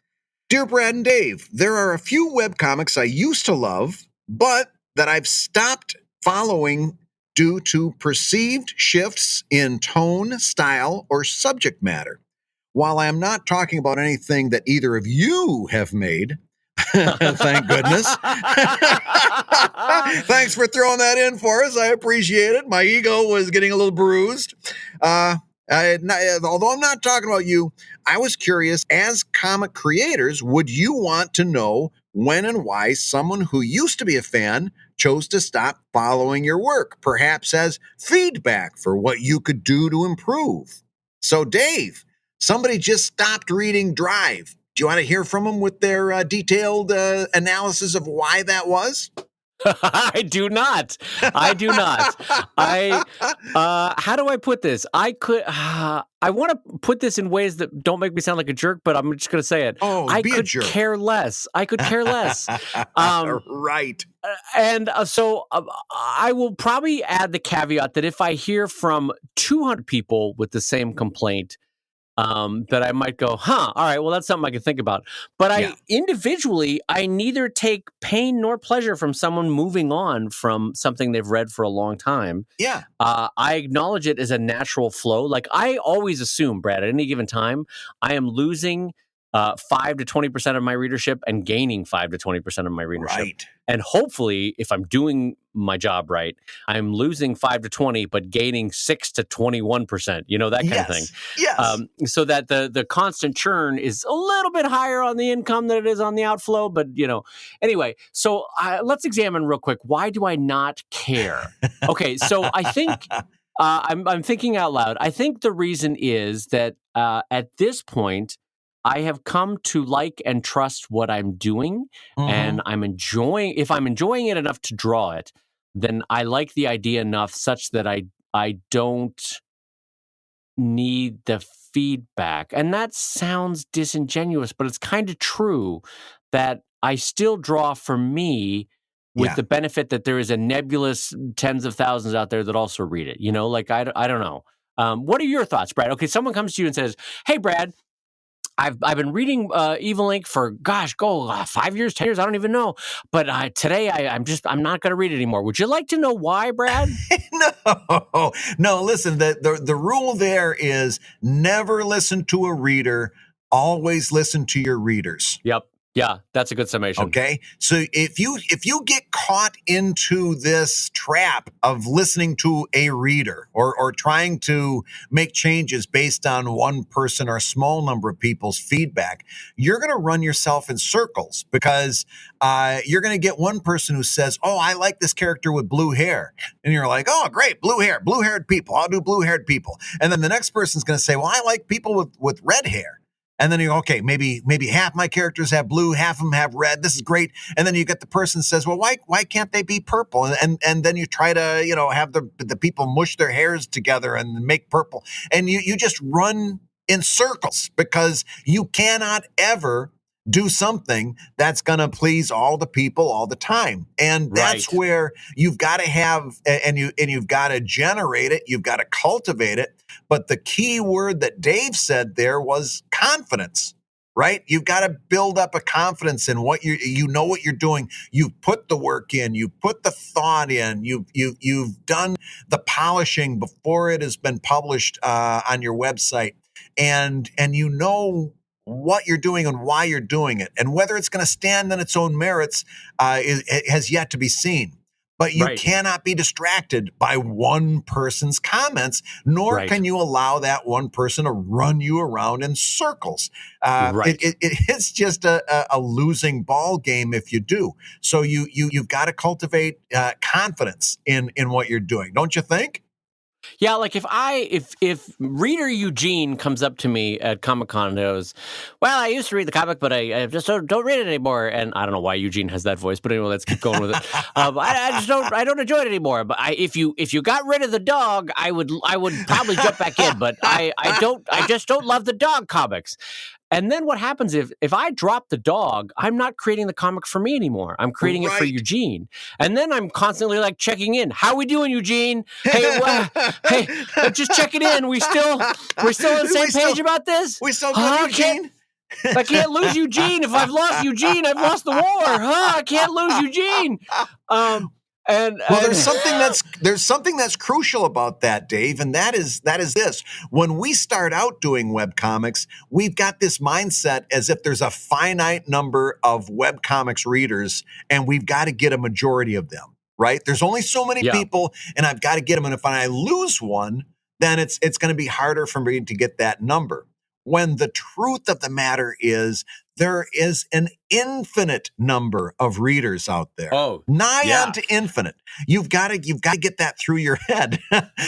Dear Brad and Dave, there are a few webcomics I used to love, but that I've stopped following due to perceived shifts in tone, style, or subject matter. While I am not talking about anything that either of you have made, thank goodness. Thanks for throwing that in for us. I appreciate it. My ego was getting a little bruised. Although I'm not talking about you, I was curious, as comic creators, would you want to know when and why someone who used to be a fan chose to stop following your work, perhaps as feedback for what you could do to improve? So, Dave, somebody just stopped reading Drive. Do you want to hear from them with their detailed analysis of why that was? I do not. How do I put this? I want to put this in ways that don't make me sound like a jerk, but I'm just going to say it. I could care less. I could care less. Right. And so I will probably add the caveat that if I hear from 200 people with the same complaint, that I might go, all right, well, that's something I can think about. But individually, I neither take pain nor pleasure from someone moving on from something they've read for a long time. Yeah. I acknowledge it as a natural flow. Like, I always assume, Brad, at any given time, I am losing 5 to 20% of my readership and gaining 5 to 20% of my readership. Right. And hopefully, if I'm doing my job right, I'm losing 5 to 20, but gaining 6 to 21%, that kind of thing. Yes. So that the constant churn is a little bit higher on the income than it is on the outflow. But, anyway, so let's examine real quick. Why do I not care? Okay, so I think I'm thinking out loud. I think the reason is that at this point, I have come to like and trust what I'm doing, and if I'm enjoying it enough to draw it, then I like the idea enough such that I don't need the feedback. And that sounds disingenuous, but it's kind of true that I still draw for me with the benefit that there is a nebulous tens of thousands out there that also read it. I don't know. What are your thoughts, Brad? Okay, someone comes to you and says, hey, Brad, I've been reading Evil Ink for 5 years, 10 years, I don't even know. But today I'm not going to read it anymore. Would you like to know why, Brad? No. Listen, the rule there is never listen to a reader. Always listen to your readers. Yep. Yeah, that's a good summation. Okay, so if you get caught into this trap of listening to a reader or trying to make changes based on one person or a small number of people's feedback, you're going to run yourself in circles because you're going to get one person who says, "Oh, I like this character with blue hair," and you're like, "Oh, great, blue-haired people. I'll do blue-haired people." And then the next person's going to say, "Well, I like people with red hair." And then you go, okay, maybe half my characters have blue, half of them have red. This is great. And then you get the person says, well, why can't they be purple? And then you try to, have the people mush their hairs together and make purple. And you just run in circles because you cannot ever do something that's going to please all the people all the time. And that's where you've got to have, and you've got to generate it. You've got to cultivate it. But the key word that Dave said there was confidence, right? You've got to build up a confidence in what you know what you're doing. You've put the work in, you've put the thought in, you've done the polishing before it has been published on your website. And you know what you're doing and why you're doing it. And whether it's going to stand on its own merits has yet to be seen. But you cannot be distracted by one person's comments, nor can you allow that one person to run you around in circles. It's just a losing ball game if you do. So you've got to cultivate confidence in what you're doing, don't you think? Yeah, like if reader Eugene comes up to me at Comic-Con and goes, well, I used to read the comic, but I just don't read it anymore. And I don't know why Eugene has that voice, but anyway, let's keep going with it. I don't enjoy it anymore. But if you got rid of the dog, I would probably jump back in. But I just don't love the dog comics. And then what happens if I drop the dog, I'm not creating the comic for me anymore. I'm creating it for Eugene. And then I'm constantly like checking in. How we doing, Eugene? Hey, just checking in. We're still on the same page about this? We still good, Eugene? I can't lose Eugene. If I've lost Eugene, I've lost the war. I can't lose Eugene. There's something that's crucial about that, Dave, and that is this. When we start out doing webcomics, we've got this mindset as if there's a finite number of webcomics readers, and we've got to get a majority of them, right? There's only so many people, and I've got to get them. And if I lose one, then it's going to be harder for me to get that number. When the truth of the matter is, there is an infinite number of readers out there. Nigh on to infinite. You've got to get that through your head.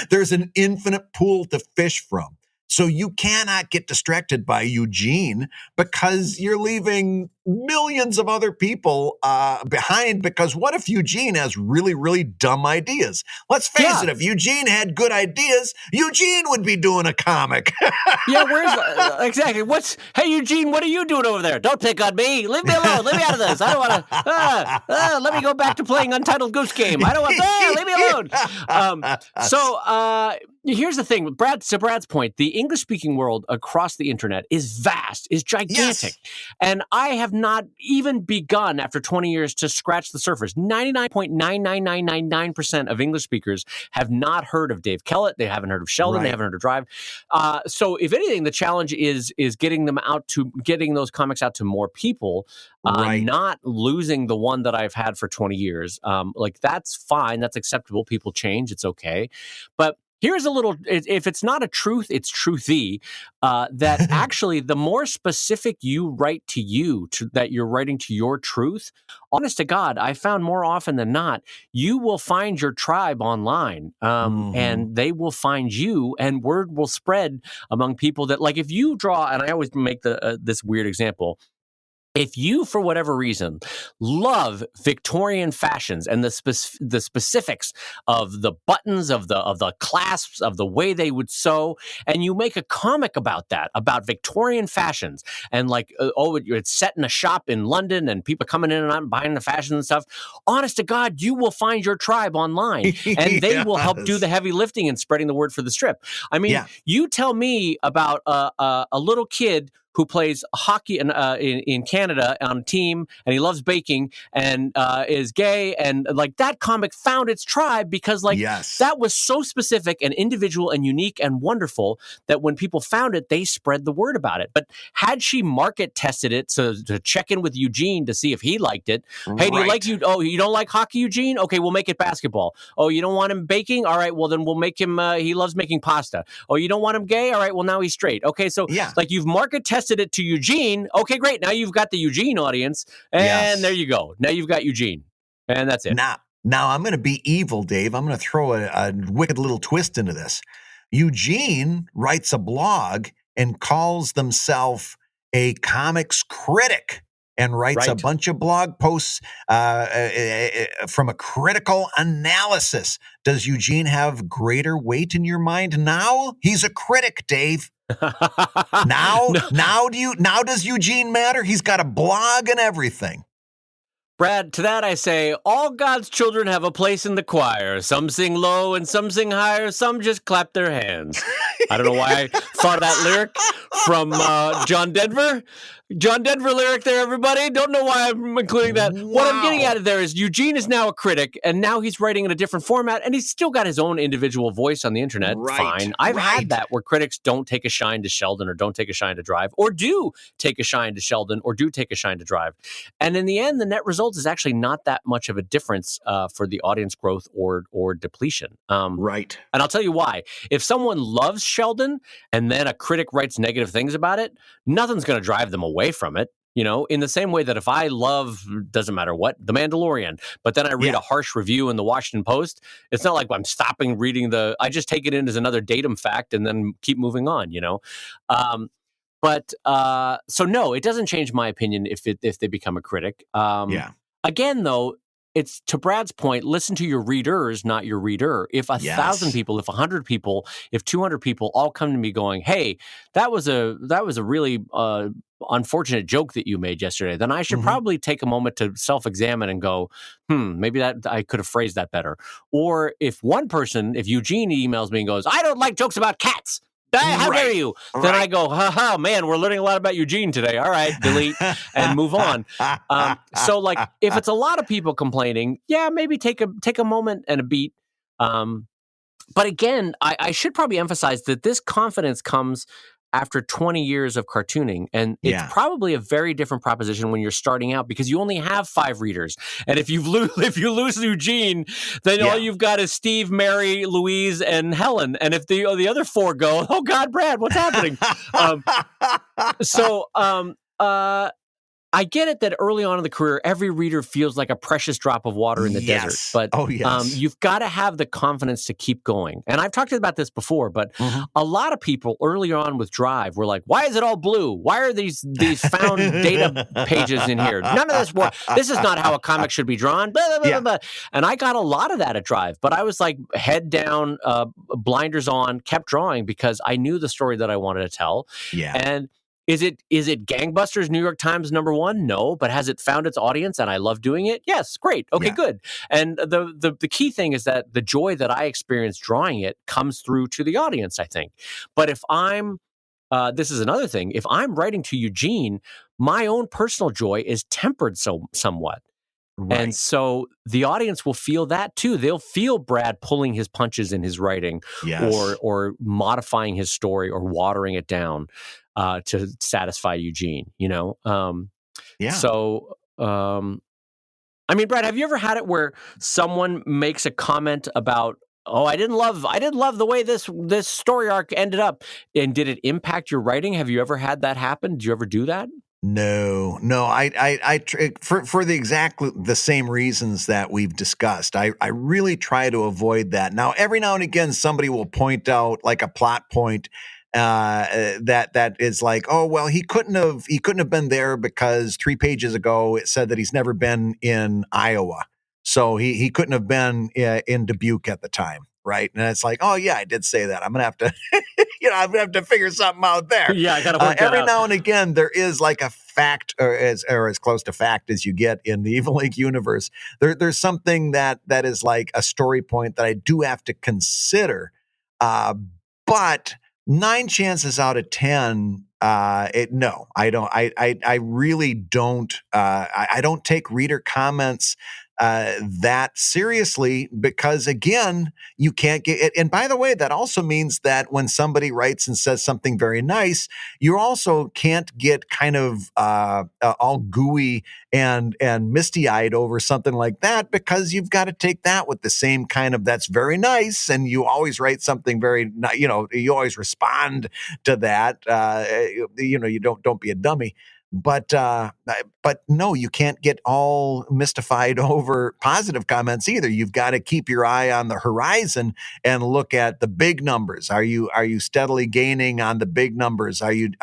There's an infinite pool to fish from. So you cannot get distracted by Eugene because you're leaving millions of other people behind. Because what if Eugene has really, really dumb ideas? Let's face it, if Eugene had good ideas, Eugene would be doing a comic. Exactly. Hey, Eugene, what are you doing over there? Don't pick on me. Leave me alone. Leave me out of this. I don't want to. Let me go back to playing Untitled Goose Game. I don't want. Leave me alone. Here's the thing. To Brad's point, the English-speaking world across the internet is vast, is gigantic. And I have not even begun, after 20 years, to scratch the surface. 99.99999% of English speakers have not heard of Dave Kellett. They haven't heard of Sheldon. They haven't heard of Drive. So if anything, the challenge is getting those comics out to more people, not losing the one that I've had for 20 years. That's fine. That's acceptable. People change. It's okay. But here's a little, if it's not a truth, it's truthy, that actually the more specific you write that you're writing to your truth, honest to God, I found more often than not, you will find your tribe online and they will find you, and word will spread among people that, like, if you draw, and I always make this weird example, if you, for whatever reason, love Victorian fashions and the specifics of the buttons, of the clasps, of the way they would sew, and you make a comic about that, about Victorian fashions, and it's set in a shop in London, and people coming in and out and buying the fashions and stuff, honest to God, you will find your tribe online, and they will help do the heavy lifting and spreading the word for the strip. I mean, you tell me about a little kid who plays hockey in Canada on a team, and he loves baking, and is gay, and that comic found its tribe because that was so specific and individual and unique and wonderful that when people found it, they spread the word about it. But had she market tested it to check in with Eugene to see if he liked it, hey, do you like you? Oh, you don't like hockey, Eugene? Okay, we'll make it basketball. Oh, you don't want him baking? All right, well then we'll make him. He loves making pasta. Oh, you don't want him gay? All right, well now he's straight. Okay, so you've market tested it to Eugene. Okay, great. Now you've got the Eugene audience, and there you go. Now you've got Eugene, and that's it. Now I'm going to be evil, Dave. I'm going to throw a wicked little twist into this. Eugene writes a blog and calls themselves a comics critic and writes a bunch of blog posts from a critical analysis. Does Eugene have greater weight in your mind now? He's a critic, Dave. Now does Eugene matter? He's got a blog and everything. Brad, to that I say, all God's children have a place in the choir. Some sing low and some sing higher. Some just clap their hands. I don't know why I thought of that lyric from John Denver. John Denver lyric there, everybody. Don't know why I'm including that. Wow. What I'm getting at there is Eugene is now a critic, and now he's writing in a different format, and he's still got his own individual voice on the internet. Right, fine. I've had that where critics don't take a shine to Sheldon or don't take a shine to Drive, or do take a shine to Sheldon or do take a shine to Drive. And in the end, the net result is actually not that much of a difference for the audience growth or depletion. Right. And I'll tell you why. If someone loves Sheldon and then a critic writes negative things about it, nothing's going to drive them away from it. You know, in the same way that if I love, doesn't matter what, The Mandalorian, but then I read a harsh review in the Washington Post, it's not like I'm stopping reading I just take it in as another datum fact and then keep moving on, you know? So no, it doesn't change my opinion if they become a critic. Again, though, it's to Brad's point, listen to your readers, not your reader. If 1,000 people, if 100 people, if 200 people all come to me going, hey, that was a really unfortunate joke that you made yesterday, then I should probably take a moment to self-examine and go, maybe that I could have phrased that better. Or if Eugene emails me and goes, I don't like jokes about cats. How dare you? Then I go, man, we're learning a lot about Eugene today. All right, delete and move on. So like if it's a lot of people complaining, maybe take a moment and a beat. But again, I should probably emphasize that this confidence comes after 20 years of cartooning. And it's probably a very different proposition when you're starting out because you only have 5 readers. And if you lose Eugene, then all you've got is Steve, Mary, Louise, and Helen. And if the other 4 go, oh God, Brad, what's happening? I get it that early on in the career, every reader feels like a precious drop of water in the desert. But you've got to have the confidence to keep going. And I've talked about this before, but a lot of people early on with Drive were like, why is it all blue? Why are these found data pages in here? None of this work. This is not how a comic should be drawn. Blah, blah, blah, blah. And I got a lot of that at Drive. But I was like head down, blinders on, kept drawing because I knew the story that I wanted to tell. And Is it gangbusters, New York Times #1? No, but has it found its audience and I love doing it? Yes, great. Okay, good. And the key thing is that the joy that I experience drawing it comes through to the audience, I think. But if I'm, this is another thing, if I'm writing to Eugene, my own personal joy is tempered somewhat. And so the audience will feel that too. They'll feel Brad pulling his punches in his writing or modifying his story or watering it down to satisfy Eugene, you know? So, I mean, Brad, have you ever had it where someone makes a comment about, oh, I didn't love the way this story arc ended up. And did it impact your writing? Have you ever had that happen? Did you ever do that? No. For the same reasons that we've discussed, I really try to avoid that. Now, every now and again, somebody will point out like a plot point that is like, oh, well, he couldn't have been there because 3 pages ago it said that he's never been in Iowa, so he couldn't have been in Dubuque at the time. Right. And it's like, oh, yeah, I did say that. I'm going to have to, I'm going to have to figure something out there. Yeah, I got to work that every out. now and again, there is like a fact or as close to fact as you get in the Evil Inc. universe. There's something that is like a story point that I do have to consider. But 9 chances out of 10, no, I don't. I really don't. I don't take reader comments that seriously because, again, you can't get it. And by the way, that also means that when somebody writes and says something very nice, you also can't get kind of all gooey and misty-eyed over something like that because you've got to take that with the same kind of that's very nice, and you always write something very, you always respond to that. You don't be a dummy. But no, you can't get all mystified over positive comments either. You've got to keep your eye on the horizon and look at the big numbers. Are you steadily gaining on the big numbers? And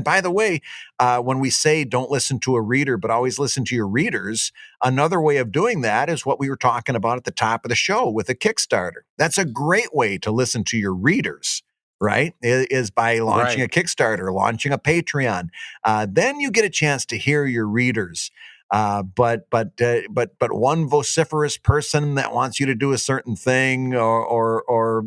by the way, when we say don't listen to a reader, but always listen to your readers, another way of doing that is what we were talking about at the top of the show with a Kickstarter. That's a great way to listen to your readers, right? Is by launching a Kickstarter, launching a Patreon. Then you get a chance to hear your readers. But one vociferous person that wants you to do a certain thing or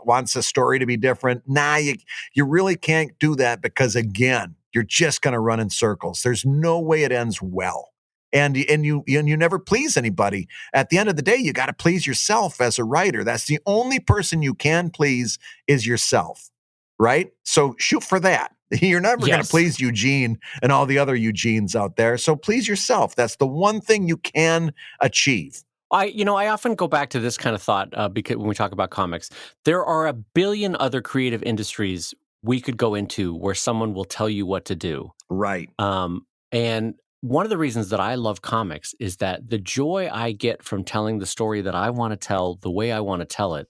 wants a story to be different. You really can't do that, because again, you're just going to run in circles. There's no way it ends well. And you never please anybody. At the end of the day, you got to please yourself as a writer. That's the only person you can please is yourself, right? So shoot for that. You're never going to please Eugene and all the other Eugenes out there. So please yourself. That's the one thing you can achieve. I often go back to this kind of thought because when we talk about comics, there are a billion other creative industries we could go into where someone will tell you what to do. Right. And one of the reasons that I love comics is that the joy I get from telling the story that I want to tell the way I want to tell it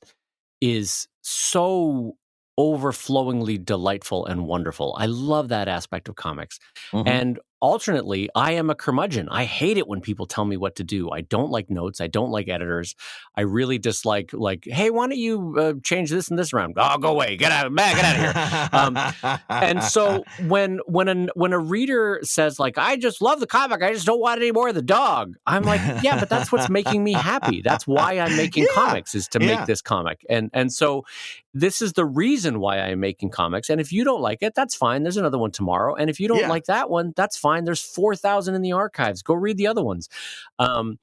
is so overflowingly delightful and wonderful. I love that aspect of comics. Mm-hmm. And alternately, I am a curmudgeon. I hate it when people tell me what to do. I don't like notes. I don't like editors. I really dislike, hey, why don't you change this and this around? Oh, go away. Get out of here. And so when a reader says, I just love the comic, I just don't want any more of the dog, I'm like, yeah, but that's what's making me happy. That's why I'm making comics, is to make this comic. And so this is the reason why I'm making comics. And if you don't like it, that's fine. There's another one tomorrow. And if you don't like that one, that's fine. There's 4,000 in the archives. Go read the other ones. And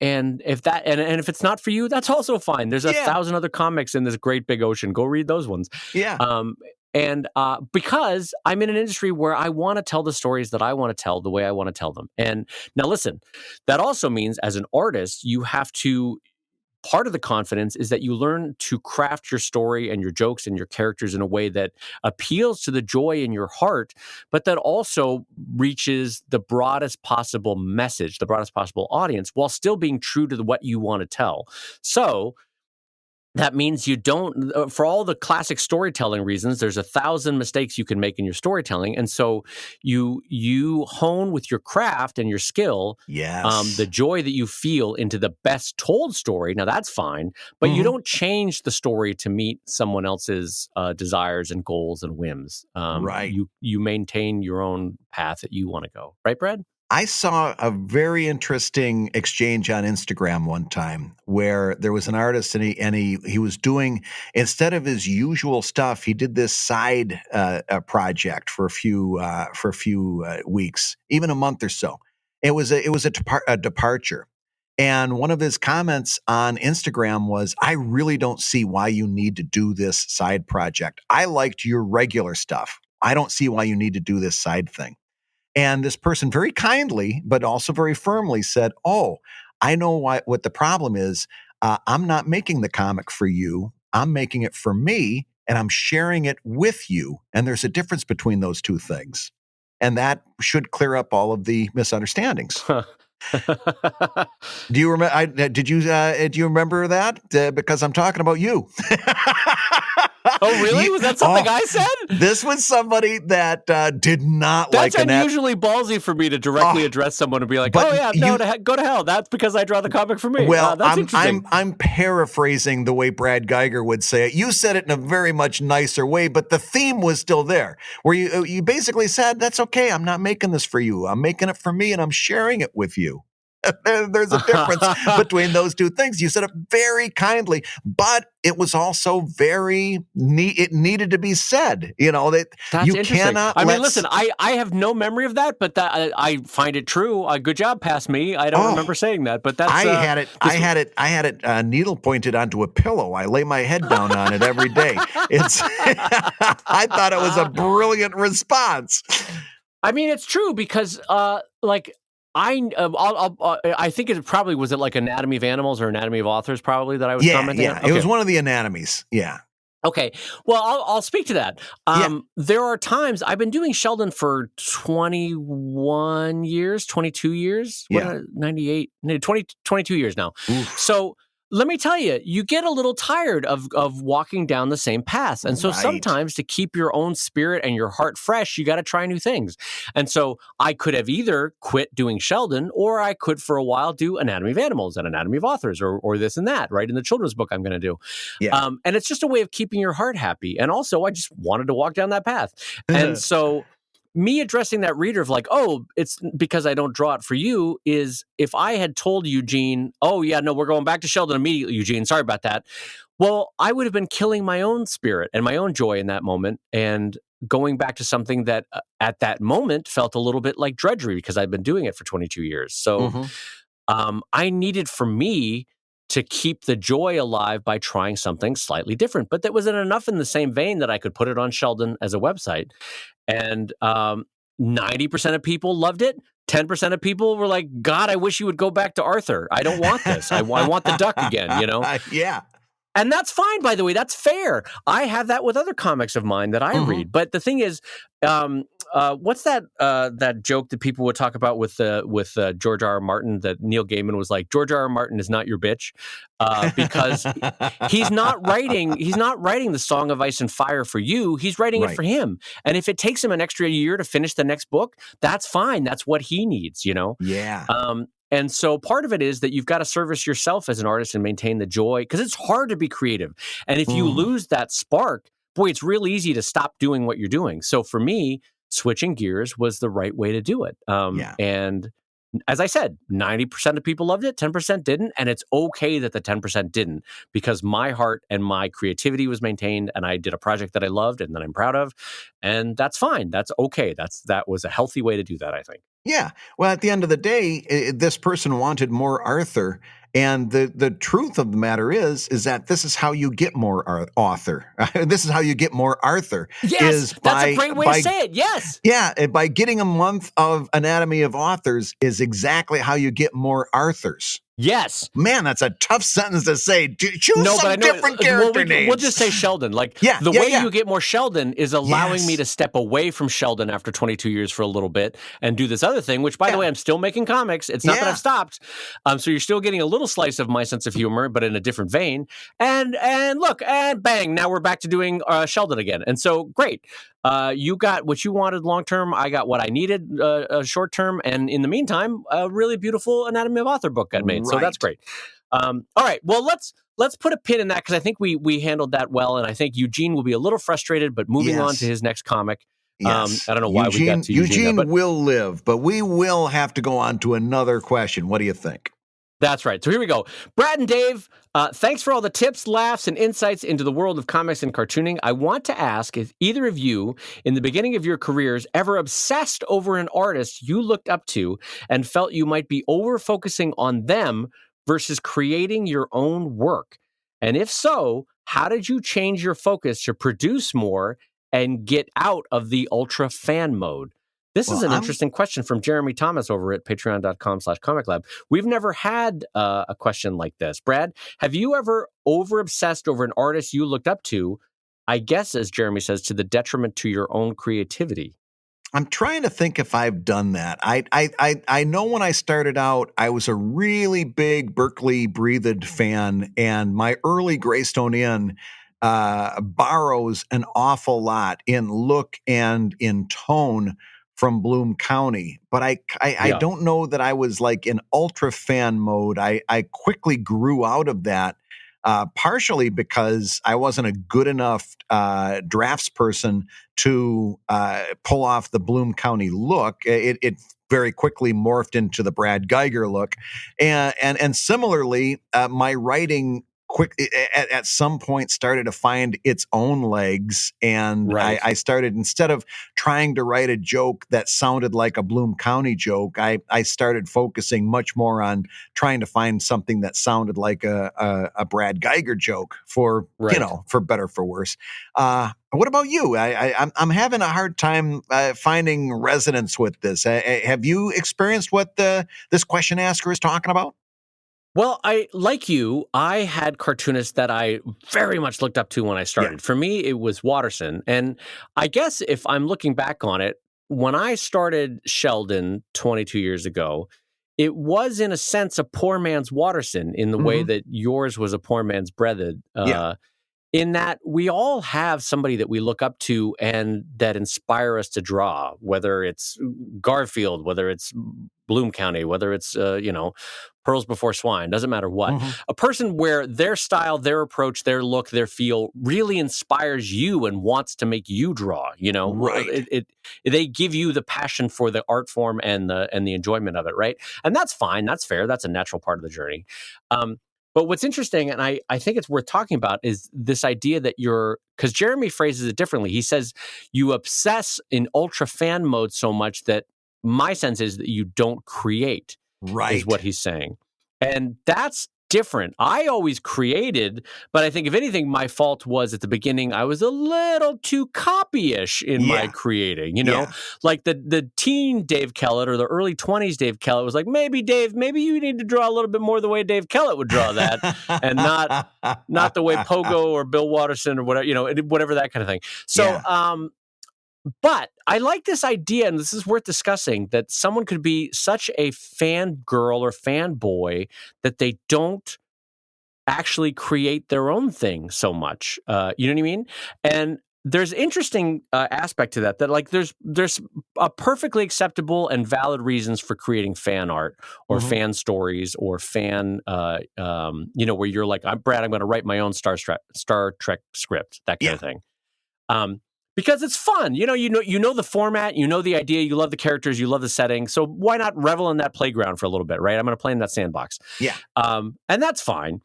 if it's not for you, that's also fine. There's 1,000 other comics in this great big ocean. Go read those ones. Yeah. Because I'm in an industry where I want to tell the stories that I want to tell the way I want to tell them. And now listen, that also means as an artist, you have to, part of the confidence is that you learn to craft your story and your jokes and your characters in a way that appeals to the joy in your heart, but that also reaches the broadest possible message, the broadest possible audience, while still being true to what you want to tell. So that means you don't, for all the classic storytelling reasons, there's 1,000 mistakes you can make in your storytelling. And so you hone with your craft and your skill, the joy that you feel into the best told story. Now that's fine, but you don't change the story to meet someone else's desires and goals and whims. Right. You maintain your own path that you want to go. Right, Brad? I saw a very interesting exchange on Instagram one time where there was an artist and he was doing, instead of his usual stuff, he did this side project for a few weeks, even a month or so. It was a departure. And one of his comments on Instagram was, I really don't see why you need to do this side project. I liked your regular stuff. I don't see why you need to do this side thing. And this person very kindly, but also very firmly said, oh, I know what the problem is. I'm not making the comic for you. I'm making it for me, and I'm sharing it with you. And there's a difference between those two things. And that should clear up all of the misunderstandings. Do you remember? Do you remember that? Because I'm talking about you. Oh, really? Was that something I said? This was somebody that did not like Annette. That's unusually ballsy for me to directly address someone and be like, "Oh yeah, go to hell." That's because I draw the comic for me. Well, that's interesting. I'm paraphrasing the way Brad Geiger would say it. You said it in a very much nicer way, but the theme was still there, where you basically said, "That's okay. I'm not making this for you. I'm making it for me, and I'm sharing it with you." There's a difference between those two things. You said it very kindly, but it was also very it needed to be said. That's you cannot. I mean, listen, I have no memory of that, but I find it true. Good job, past me. I don't remember saying that, but that's. I had it needle pointed onto a pillow. I lay my head down on it every day. It's. I thought it was a brilliant response. I mean, it's true because, I think it probably was it like Anatomy of Animals or Anatomy of Authors probably that I was commenting on? Yeah, okay. It was one of the anatomies. Yeah. Okay. Well, I'll speak to that. Yeah. There are times I've been doing Sheldon for 21 years, 22 years. Yeah. 98, no, 20, 22 years now. Oof. So let me tell you, you get a little tired of walking down the same path. And so Right. sometimes to keep your own spirit and your heart fresh, you got to try new things. And so I could have either quit doing Sheldon, or I could for a while do Anatomy of Animals and Anatomy of Authors, or this and that, right? In the children's book I'm going to do. Yeah. And it's just a way of keeping your heart happy. And also, I just wanted to walk down that path. And so, me addressing that reader of like, oh, it's because I don't draw it for you, is if I had told Eugene, oh, yeah, no, we're going back to Sheldon immediately, Eugene, sorry about that. Well, I would have been killing my own spirit and my own joy in that moment and going back to something that at that moment felt a little bit like drudgery because I'd been doing it for 22 years. So, I needed for me to keep the joy alive by trying something slightly different. But that wasn't enough in the same vein that I could put it on Sheldon as a website. And 90% of people loved it. 10% of people were like, God, I wish you would go back to Arthur. I don't want this. I want the duck again, Yeah. And that's fine, by the way. That's fair. I have that with other comics of mine that I read. But the thing is, what's that joke that people would talk about with George R. R. Martin, that Neil Gaiman was like, George R. R. Martin is not your bitch, because he's not writing the Song of Ice and Fire for you. He's writing it for him. And if it takes him an extra year to finish the next book, that's fine. That's what he needs, Yeah. And so part of it is that you've got to service yourself as an artist and maintain the joy, because it's hard to be creative. And if you lose that spark, boy, it's real easy to stop doing what you're doing. So for me, switching gears was the right way to do it. And as I said, 90% of people loved it, 10% didn't. And it's okay that the 10% didn't, because my heart and my creativity was maintained and I did a project that I loved and that I'm proud of. And that's fine. That's okay. That was a healthy way to do that, I think. Yeah. Well, at the end of the day, this person wanted more Arthur. And the truth of the matter is that this is how you get more author. This is how you get more Arthur. Yes, that's a great way to say it. Yes. Yeah. And by getting a month of Anatomy of Authors is exactly how you get more Arthurs. Yes. Man, that's a tough sentence to say. Choose some different character names. We'll just say Sheldon. The way you get more Sheldon is allowing me to step away from Sheldon after 22 years for a little bit and do this other thing, which, by the way, I'm still making comics. It's not that I've stopped. So you're still getting a little slice of my sense of humor, but in a different vein. And look, and bang, now we're back to doing Sheldon again. And so, great. You got what you wanted long term. I got what I needed short term. And in the meantime, a really beautiful Anatomy of Author book got made. So that's great. All right. Well, let's put a pin in that, because I think we handled that well. And I think Eugene will be a little frustrated, but moving on to his next comic. Yes. I don't know why we got to Eugene. Eugene will live, but we will have to go on to another question. What do you think? That's right. So here we go. Brad and Dave, thanks for all the tips, laughs, and insights into the world of comics and cartooning. I want to ask if either of you, in the beginning of your careers, ever obsessed over an artist you looked up to and felt you might be over-focusing on them versus creating your own work? And if so, how did you change your focus to produce more and get out of the ultra fan mode? This is an interesting question from Jeremy Thomas over at patreon.com/ComicLab. We've never had a question like this. Brad, have you ever over-obsessed over an artist you looked up to, I guess, as Jeremy says, to the detriment to your own creativity? I'm trying to think if I've done that. I know when I started out, I was a really big Berkeley Breathed fan, and my early Greystone Inn borrows an awful lot in look and in tone from Bloom County. But I don't know that I was like in ultra fan mode. I quickly grew out of that, partially because I wasn't a good enough draftsperson to pull off the Bloom County look. It very quickly morphed into the Brad Geiger look. And similarly, my writing at some point started to find its own legs. And I started, instead of trying to write a joke that sounded like a Bloom County joke, I started focusing much more on trying to find something that sounded like a Brad Geiger joke, for better, for worse. What about you? I'm having a hard time finding resonance with this. Have you experienced what this question asker is talking about? Well, I had cartoonists that I very much looked up to when I started. Yeah. For me, it was Watterson. And I guess if I'm looking back on it, when I started Sheldon 22 years ago, it was in a sense a poor man's Watterson in the way Mhm. that yours was a poor man's Breathed. Yeah. In that we all have somebody that we look up to and that inspire us to draw, whether it's Garfield, whether it's Bloom County, whether it's Pearls Before Swine, doesn't matter what. Mhm. A person where their style, their approach, their look, their feel really inspires you and wants to make you draw. Right. They give you the passion for the art form and the enjoyment of it, right? And that's fine, that's fair, that's a natural part of the journey. But what's interesting, and I think it's worth talking about, is this idea that because Jeremy phrases it differently. He says you obsess in ultra fan mode so much that my sense is that you don't create, is what Right. he's saying. And that's different. I always created, but I think if anything, my fault was at the beginning, I was a little too copy-ish in my Yeah. creating, Yeah. like the teen Dave Kellett or the early 20s Dave Kellett was like, maybe Dave, maybe you need to draw a little bit more the way Dave Kellett would draw that and not the way Pogo or Bill Watterson or whatever, whatever that kind of thing. So, Yeah. but I like this idea, and this is worth discussing, that someone could be such a fangirl or fanboy that they don't actually create their own thing so much. You know what I mean? And there's interesting aspect to that like there's a perfectly acceptable and valid reasons for creating fan art or Mhm. fan stories or fan where you're like, I'm Brad, I'm going to write my own Star Trek script, that kind Yeah. of thing. Because it's fun. You know the format, you know the idea, you love the characters, you love the setting. So why not revel in that playground for a little bit, right? I'm going to play in that sandbox. Yeah. And that's fine.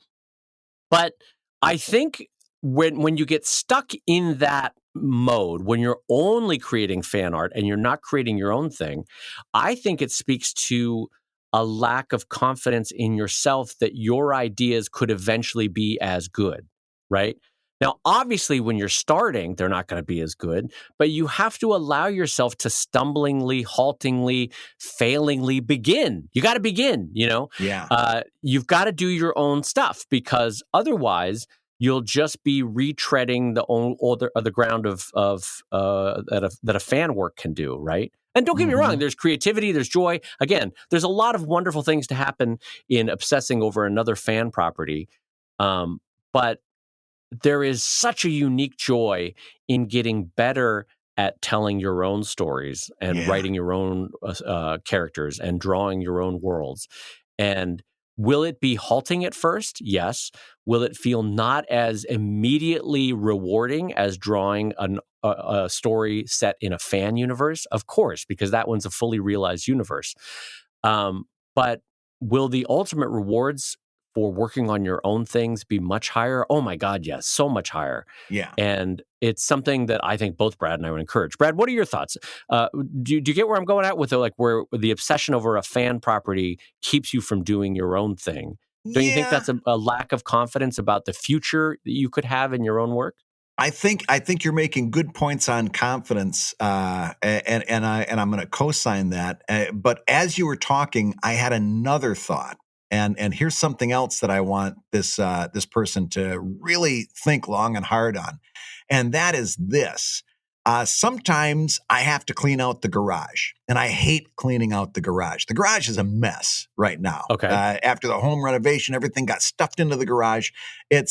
But I think when you get stuck in that mode, when you're only creating fan art and you're not creating your own thing, I think it speaks to a lack of confidence in yourself that your ideas could eventually be as good, right? Now, obviously, when you're starting, they're not going to be as good, but you have to allow yourself to stumblingly, haltingly, failingly begin. You got to begin, Yeah. you've got to do your own stuff because otherwise you'll just be retreading the ground of that a fan work can do, right? And don't get me wrong, Mhm. there's creativity, there's joy. Again, there's a lot of wonderful things to happen in obsessing over another fan property. But there is such a unique joy in getting better at telling your own stories and Yeah. writing your own characters and drawing your own worlds. And will it be halting at first? Yes. Will it feel not as immediately rewarding as drawing a story set in a fan universe? Of course, because that one's a fully realized universe. But will the ultimate rewards for working on your own things be much higher? Oh my God, yes, so much higher. Yeah. And it's something that I think both Brad and I would encourage. Brad, what are your thoughts? Do you get where I'm going at with where the obsession over a fan property keeps you from doing your own thing? Don't you think Yeah. that's a lack of confidence about the future that you could have in your own work? I think you're making good points on confidence, and I'm going to co-sign that. But as you were talking, I had another thought, and here's something else that I want this person to really think long and hard on, and that is this. Sometimes I have to clean out the garage, and I hate cleaning out the garage. The garage is a mess right now. Okay. After the home renovation, everything got stuffed into the garage. And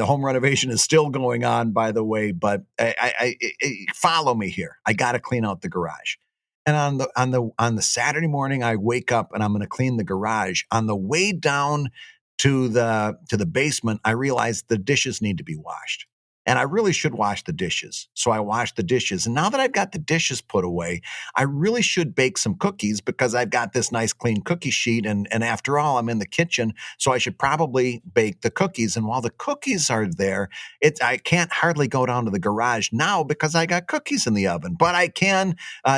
the home renovation is still going on, by the way. But follow me here. I got to clean out the garage. And on the Saturday morning, I wake up and I'm going to clean the garage. On the way down to the basement, I realize the dishes need to be washed. And I really should wash the dishes. So I wash the dishes. And now that I've got the dishes put away, I really should bake some cookies because I've got this nice clean cookie sheet. And after all, I'm in the kitchen. So I should probably bake the cookies. And while the cookies are there, I can't hardly go down to the garage now because I got cookies in the oven. But I can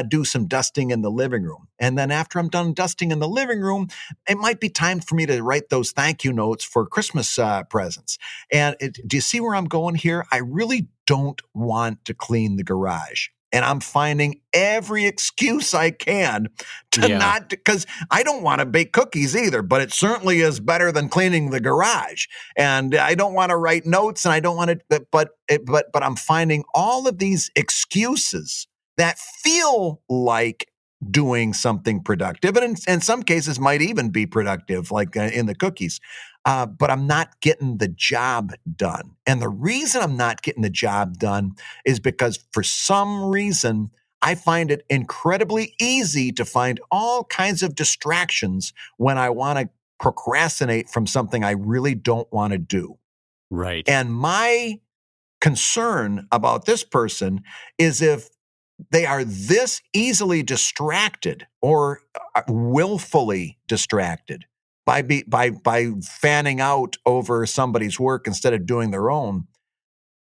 do some dusting in the living room. And then after I'm done dusting in the living room, it might be time for me to write those thank you notes for Christmas presents. And do you see where I'm going here? I really don't want to clean the garage. And I'm finding every excuse I can to not, because I don't want to bake cookies either, but it certainly is better than cleaning the garage. And I don't want to write notes, and I don't want to, but I'm finding all of these excuses that feel like doing something productive, and in some cases might even be productive, like in the cookies. But I'm not getting the job done. And the reason I'm not getting the job done is because for some reason, I find it incredibly easy to find all kinds of distractions when I want to procrastinate from something I really don't want to do. Right. And my concern about this person is if they are this easily distracted or willfully distracted by fanning out over somebody's work instead of doing their own.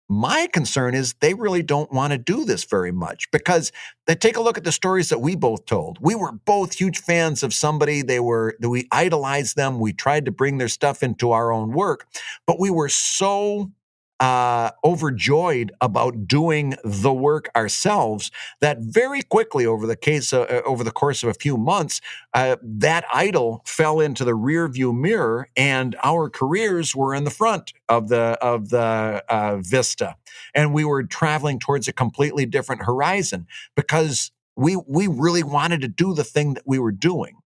My concern is they really don't want to do this very much, because they take a look at the stories that we both told. We were both huge fans of somebody. We idolized them. We tried to bring their stuff into our own work, but we were so overjoyed about doing the work ourselves that very quickly over the course of a few months, that idol fell into the rear view mirror, and our careers were in the front of the vista, and we were traveling towards a completely different horizon because we really wanted to do the thing that we were doing.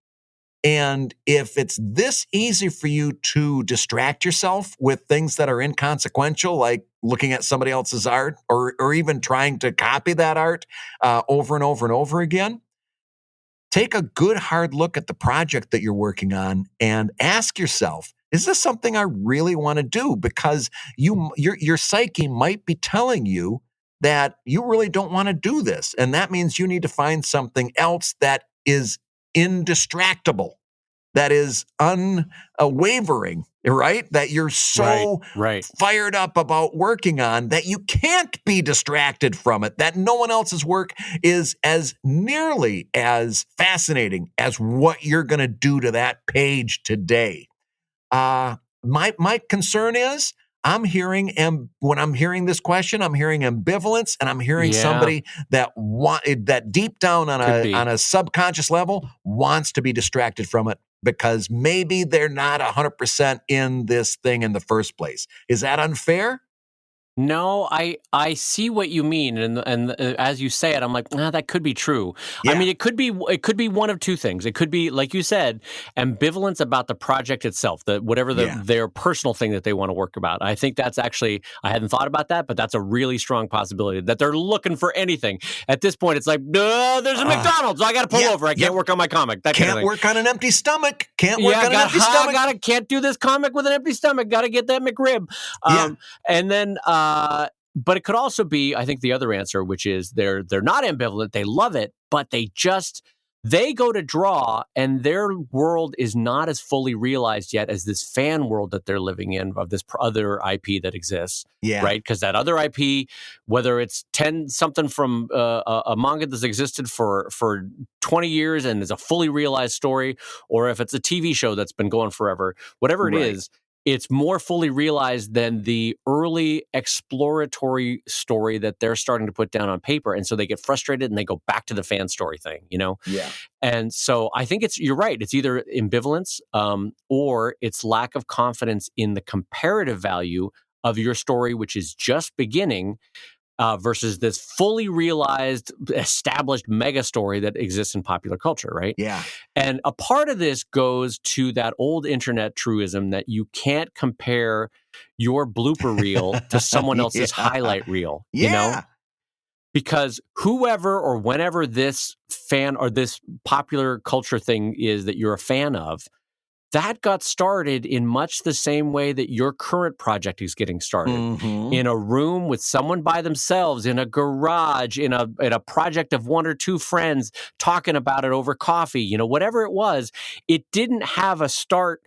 And if it's this easy for you to distract yourself with things that are inconsequential, like looking at somebody else's art or even trying to copy that art over and over and over again, take a good hard look at the project that you're working on and ask yourself, is this something I really want to do? Because your psyche might be telling you that you really don't want to do this. And that means you need to find something else that is indistractable, that is unwavering, right? That you're so fired up about working on that you can't be distracted from it, that no one else's work is as nearly as fascinating as what you're going to do to that page today. My concern is when I'm hearing this question, I'm hearing ambivalence, and I'm hearing somebody that deep down on a subconscious level wants to be distracted from it because maybe they're not 100% in this thing in the first place. Is that unfair? No, I see what you mean, and as you say it, I'm like, that could be true. Yeah. I mean, it could be one of two things. It could be, like you said, ambivalence about the project itself, whatever their personal thing that they want to work about. I think that's actually, I hadn't thought about that, but that's a really strong possibility that they're looking for anything. At this point, it's like, there's a McDonald's, I got to pull over. I can't work on my comic. That kind of thing. Work on an empty stomach. Can't work on an empty stomach. Can't do this comic with an empty stomach. Got to get that McRib. And then. But it could also be, I think, the other answer, which is they're not ambivalent. They love it, but they go to draw, and their world is not as fully realized yet as this fan world that they're living in of this other IP that exists. Yeah. Right? Because that other IP, whether it's 10 something from a manga that's existed for 20 years and is a fully realized story, or if it's a TV show that's been going forever, whatever it is, it's more fully realized than the early exploratory story that they're starting to put down on paper. And so they get frustrated and they go back to the fan story thing, Yeah. And so I think you're right. It's either ambivalence or it's lack of confidence in the comparative value of your story, which is just beginning, versus this fully realized, established mega story that exists in popular culture, right? Yeah. And a part of this goes to that old internet truism that you can't compare your blooper reel to someone else's highlight reel, Because whoever or whenever this fan or this popular culture thing is that you're a fan of, that got started in much the same way that your current project is getting started. Mm-hmm. In a room with someone by themselves, in a garage, in a project of one or two friends talking about it over coffee, whatever it was. It didn't have a start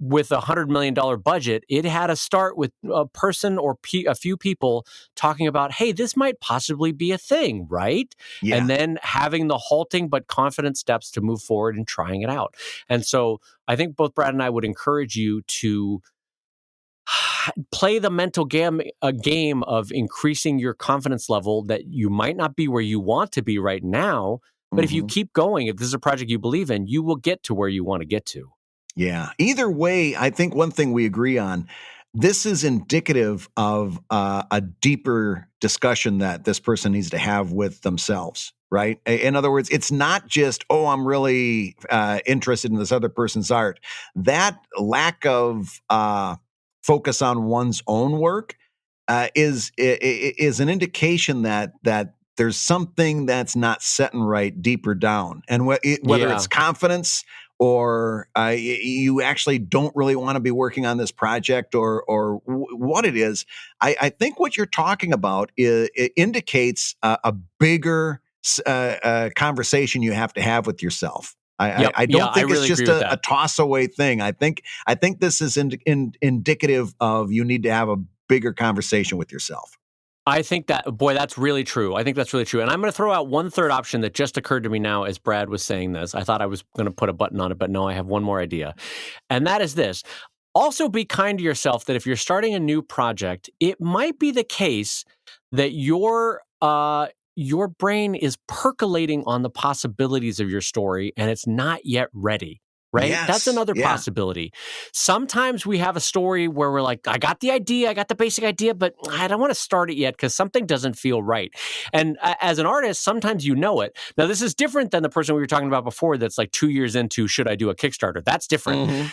with $100 million budget. It had a start with a person or a few people talking about, hey, this might possibly be a thing, right? Yeah. And then having the halting but confident steps to move forward and trying it out. And so I think both Brad and I would encourage you to play the mental game of increasing your confidence level that you might not be where you want to be right now. But if you keep going, if this is a project you believe in, you will get to where you want to get to. Yeah. Either way, I think one thing we agree on, this is indicative of a deeper discussion that this person needs to have with themselves, right? In other words, it's not just, oh, I'm really interested in this other person's art. That lack of focus on one's own work is an indication that there's something that's not setting right deeper down. And whether it's confidence or you actually don't really want to be working on this project or what it is, I think what you're talking about it indicates a bigger conversation you have to have with yourself. I don't think really it's just a toss away thing. I think this is indicative of you need to have a bigger conversation with yourself. I think that's really true. I think that's really true. And I'm going to throw out one third option that just occurred to me now as Brad was saying this. I thought I was going to put a button on it, but no, I have one more idea. And that is this. Also be kind to yourself that if you're starting a new project, it might be the case that your brain is percolating on the possibilities of your story and it's not yet ready. Right? Yes, that's another possibility. Sometimes we have a story where we're like, I got the idea, I got the basic idea, but I don't want to start it yet because something doesn't feel right. And as an artist, sometimes you know it. Now, this is different than the person we were talking about before that's like 2 years into, should I do a Kickstarter? That's different.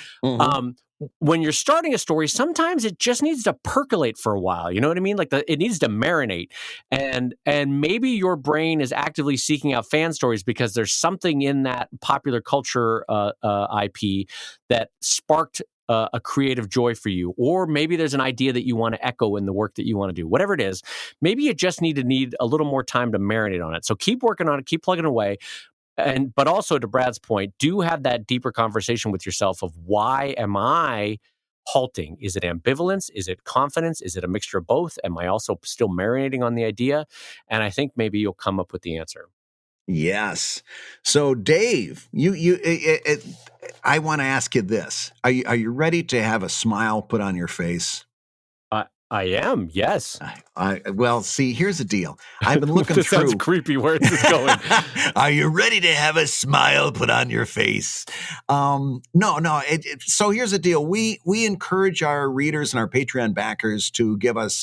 When you're starting a story, sometimes it just needs to percolate for a while. You know what I mean? Like it needs to marinate. And maybe your brain is actively seeking out fan stories because there's something in that popular culture IP that sparked a creative joy for you. Or maybe there's an idea that you want to echo in the work that you want to do. Whatever it is, maybe you just need a little more time to marinate on it. So keep working on it, keep plugging away. But also to Brad's point, do have that deeper conversation with yourself of why am I halting? Is it ambivalence? Is it confidence? Is it a mixture of both? Am I also still marinating on the idea? And I think maybe you'll come up with the answer. Yes. So Dave, I want to ask you this. Are you ready to have a smile put on your face? I am, yes. Well, see, here's the deal. I've been looking this through. Sounds creepy. Where is this going? Are you ready to have a smile put on your face? No. So here's the deal. We encourage our readers and our Patreon backers to give us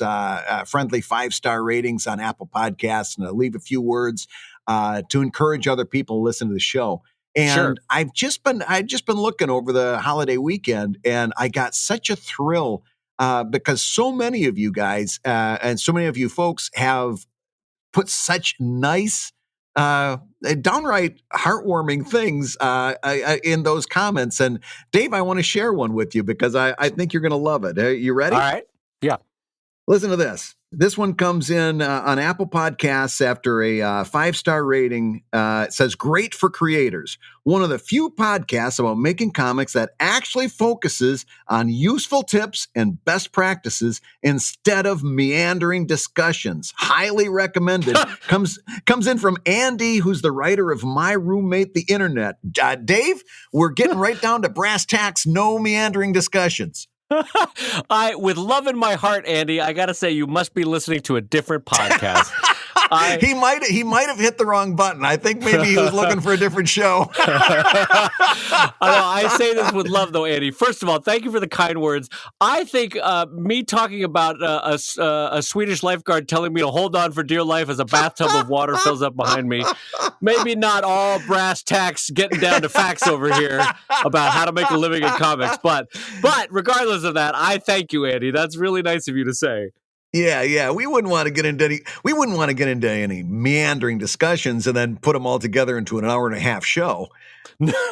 friendly 5-star ratings on Apple Podcasts and leave a few words to encourage other people to listen to the show. And sure. I've just been looking over the holiday weekend, and I got such a thrill. Because so many of you guys and so many of you folks have put such nice, downright heartwarming things in those comments. And Dave, I want to share one with you because I think you're going to love it. Are you ready? All right. Yeah. Listen to this. This one comes in on Apple Podcasts after a 5-star rating. It says, great for creators. One of the few podcasts about making comics that actually focuses on useful tips and best practices instead of meandering discussions. Highly recommended. comes in from Andy, who's the writer of My Roommate, the Internet. Dave, we're getting right down to brass tacks, no meandering discussions. With love in my heart, Andy, I got to say you must be listening to a different podcast. He might have hit the wrong button. I think maybe he was looking for a different show. I say this with love, though, Andy. First of all, thank you for the kind words. I think me talking about a Swedish lifeguard telling me to hold on for dear life as a bathtub of water fills up behind me, maybe not all brass tacks getting down to facts over here about how to make a living in comics. But regardless of that, I thank you, Andy. That's really nice of you to say. Yeah. We wouldn't want to get into any meandering discussions and then put them all together into an hour and a half show.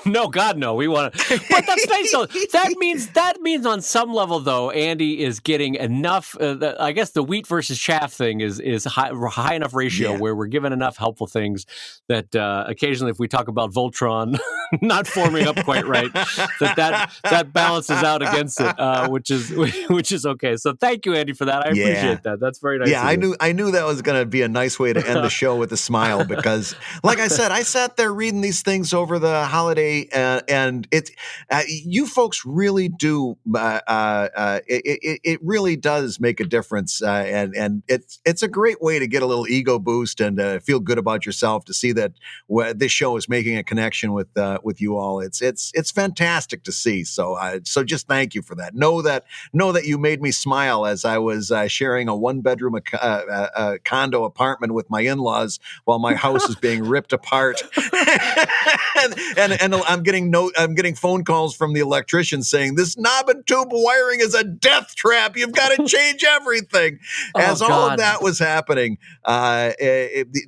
No, God, no. We want to, but that's nice. Though. That means on some level, though, Andy is getting enough. I guess the wheat versus chaff thing is high enough ratio where we're given enough helpful things that occasionally, if we talk about Voltron, not forming up quite right, that balances out against it, which is okay. So thank you, Andy, for that. I appreciate that. That's very nice. Yeah, I knew that was going to be a nice way to end the show with a smile because, like I said, I sat there reading these things over the holiday, and you folks really do. It really does make a difference, and it's a great way to get a little ego boost and feel good about yourself to see that this show is making a connection with you all. It's fantastic to see. So just thank you for that. Know that you made me smile as I was sharing a 1-bedroom condo apartment with my in-laws while my house is being ripped apart. and I'm getting phone calls from the electrician saying this knob and tube wiring is a death trap. You've got to change everything. As all of that was happening,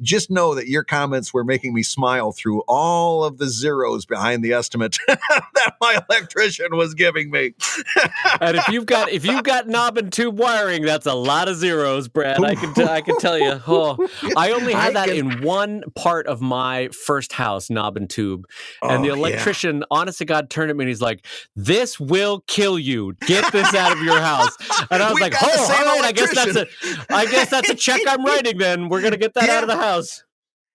just know that your comments were making me smile through all of the zeros behind the estimate that my electrician was giving me. And if you've got knob and tube wiring, that's a lot of zeros, Brad. I can tell you. Oh, I only had that in one part of my first house, knob and tube. And the electrician, honest to God, turned at me and he's like, "This will kill you. Get this out of your house." And I was like, "Oh, all right. I guess that's a check I'm writing. Then we're gonna get that out of the house."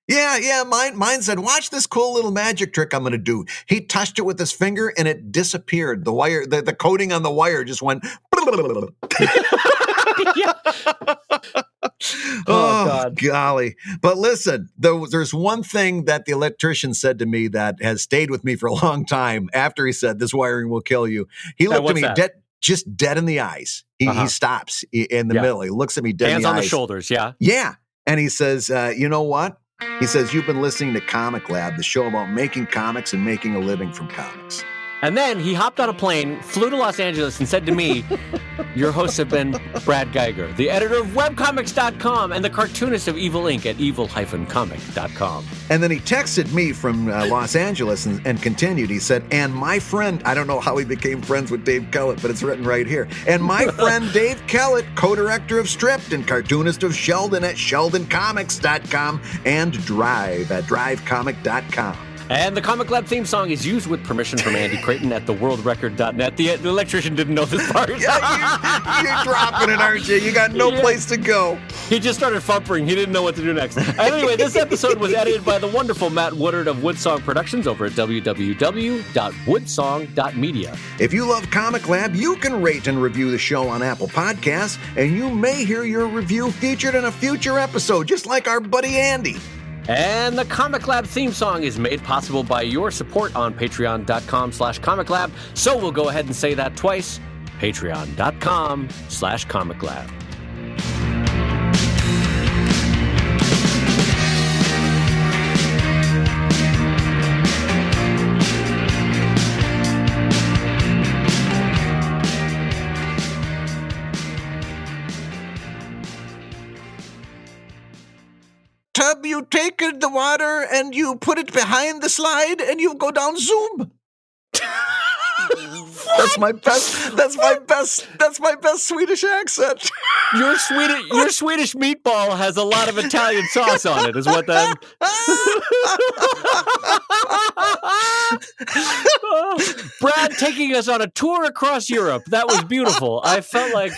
Yeah. Mine said, "Watch this cool little magic trick I'm going to do." He touched it with his finger and it disappeared. The wire, the coating on the wire just went. Oh, God. Golly. But listen, there's one thing that the electrician said to me that has stayed with me for a long time after he said, "This wiring will kill you." He looked at me dead in the eyes. He stops in the middle. He looks at me dead in the eyes. Hands on the shoulders, yeah. Yeah. And he says, "You know what?" He says, "You've been listening to ComicLab, the show about making comics and making a living from comics." And then he hopped on a plane, flew to Los Angeles, and said to me, "Your hosts have been Brad Geiger, the editor of webcomics.com and the cartoonist of Evil Inc. at evil-comic.com. And then he texted me from Los Angeles and continued. He said, "And my friend," I don't know how he became friends with Dave Kellett, but it's written right here. "And my friend Dave Kellett, co-director of Stripped and cartoonist of Sheldon at sheldoncomics.com and Drive at drivecomic.com. And the ComicLab theme song is used with permission from Andy Creighton at theworldrecord.net. The electrician didn't know this part. Yeah, you're dropping it, aren't you? You got no place to go. He just started fumpering. He didn't know what to do next. Anyway, this episode was edited by the wonderful Matt Woodard of Woodsong Productions over at www.woodsong.media. If you love ComicLab, you can rate and review the show on Apple Podcasts, and you may hear your review featured in a future episode, just like our buddy Andy. And the ComicLab theme song is made possible by your support on patreon.com/ComicLab. So we'll go ahead and say that twice. Patreon.com/ComicLab. Tub, you take the water and you put it behind the slide and you go down zoom. That's my best Swedish accent. Your Swedish meatball has a lot of Italian sauce on it, is what that. Brad taking us on a tour across Europe. That was beautiful. I felt like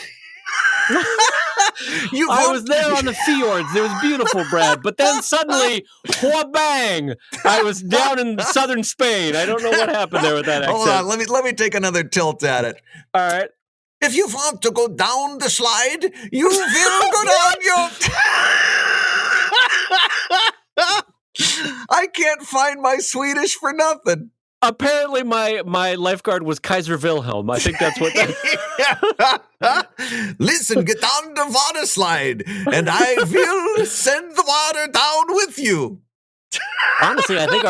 I was there on the fjords. It was beautiful, Brad. But then suddenly, wha-bang! I was down in southern Spain. I don't know what happened there with that accent. Hold on, let me take another tilt at it. All right. If you want to go down the slide, you will go down your... I can't find my Swedish for nothing. Apparently, my lifeguard was Kaiser Wilhelm. I think that's what that... Listen, get down the water slide, and I will send the water down with you. Honestly, I think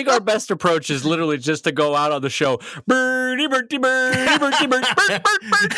our best approach is literally just to go out on the show. Birdie, birdie, birdie, birdie, birdie, bird, bird, bird.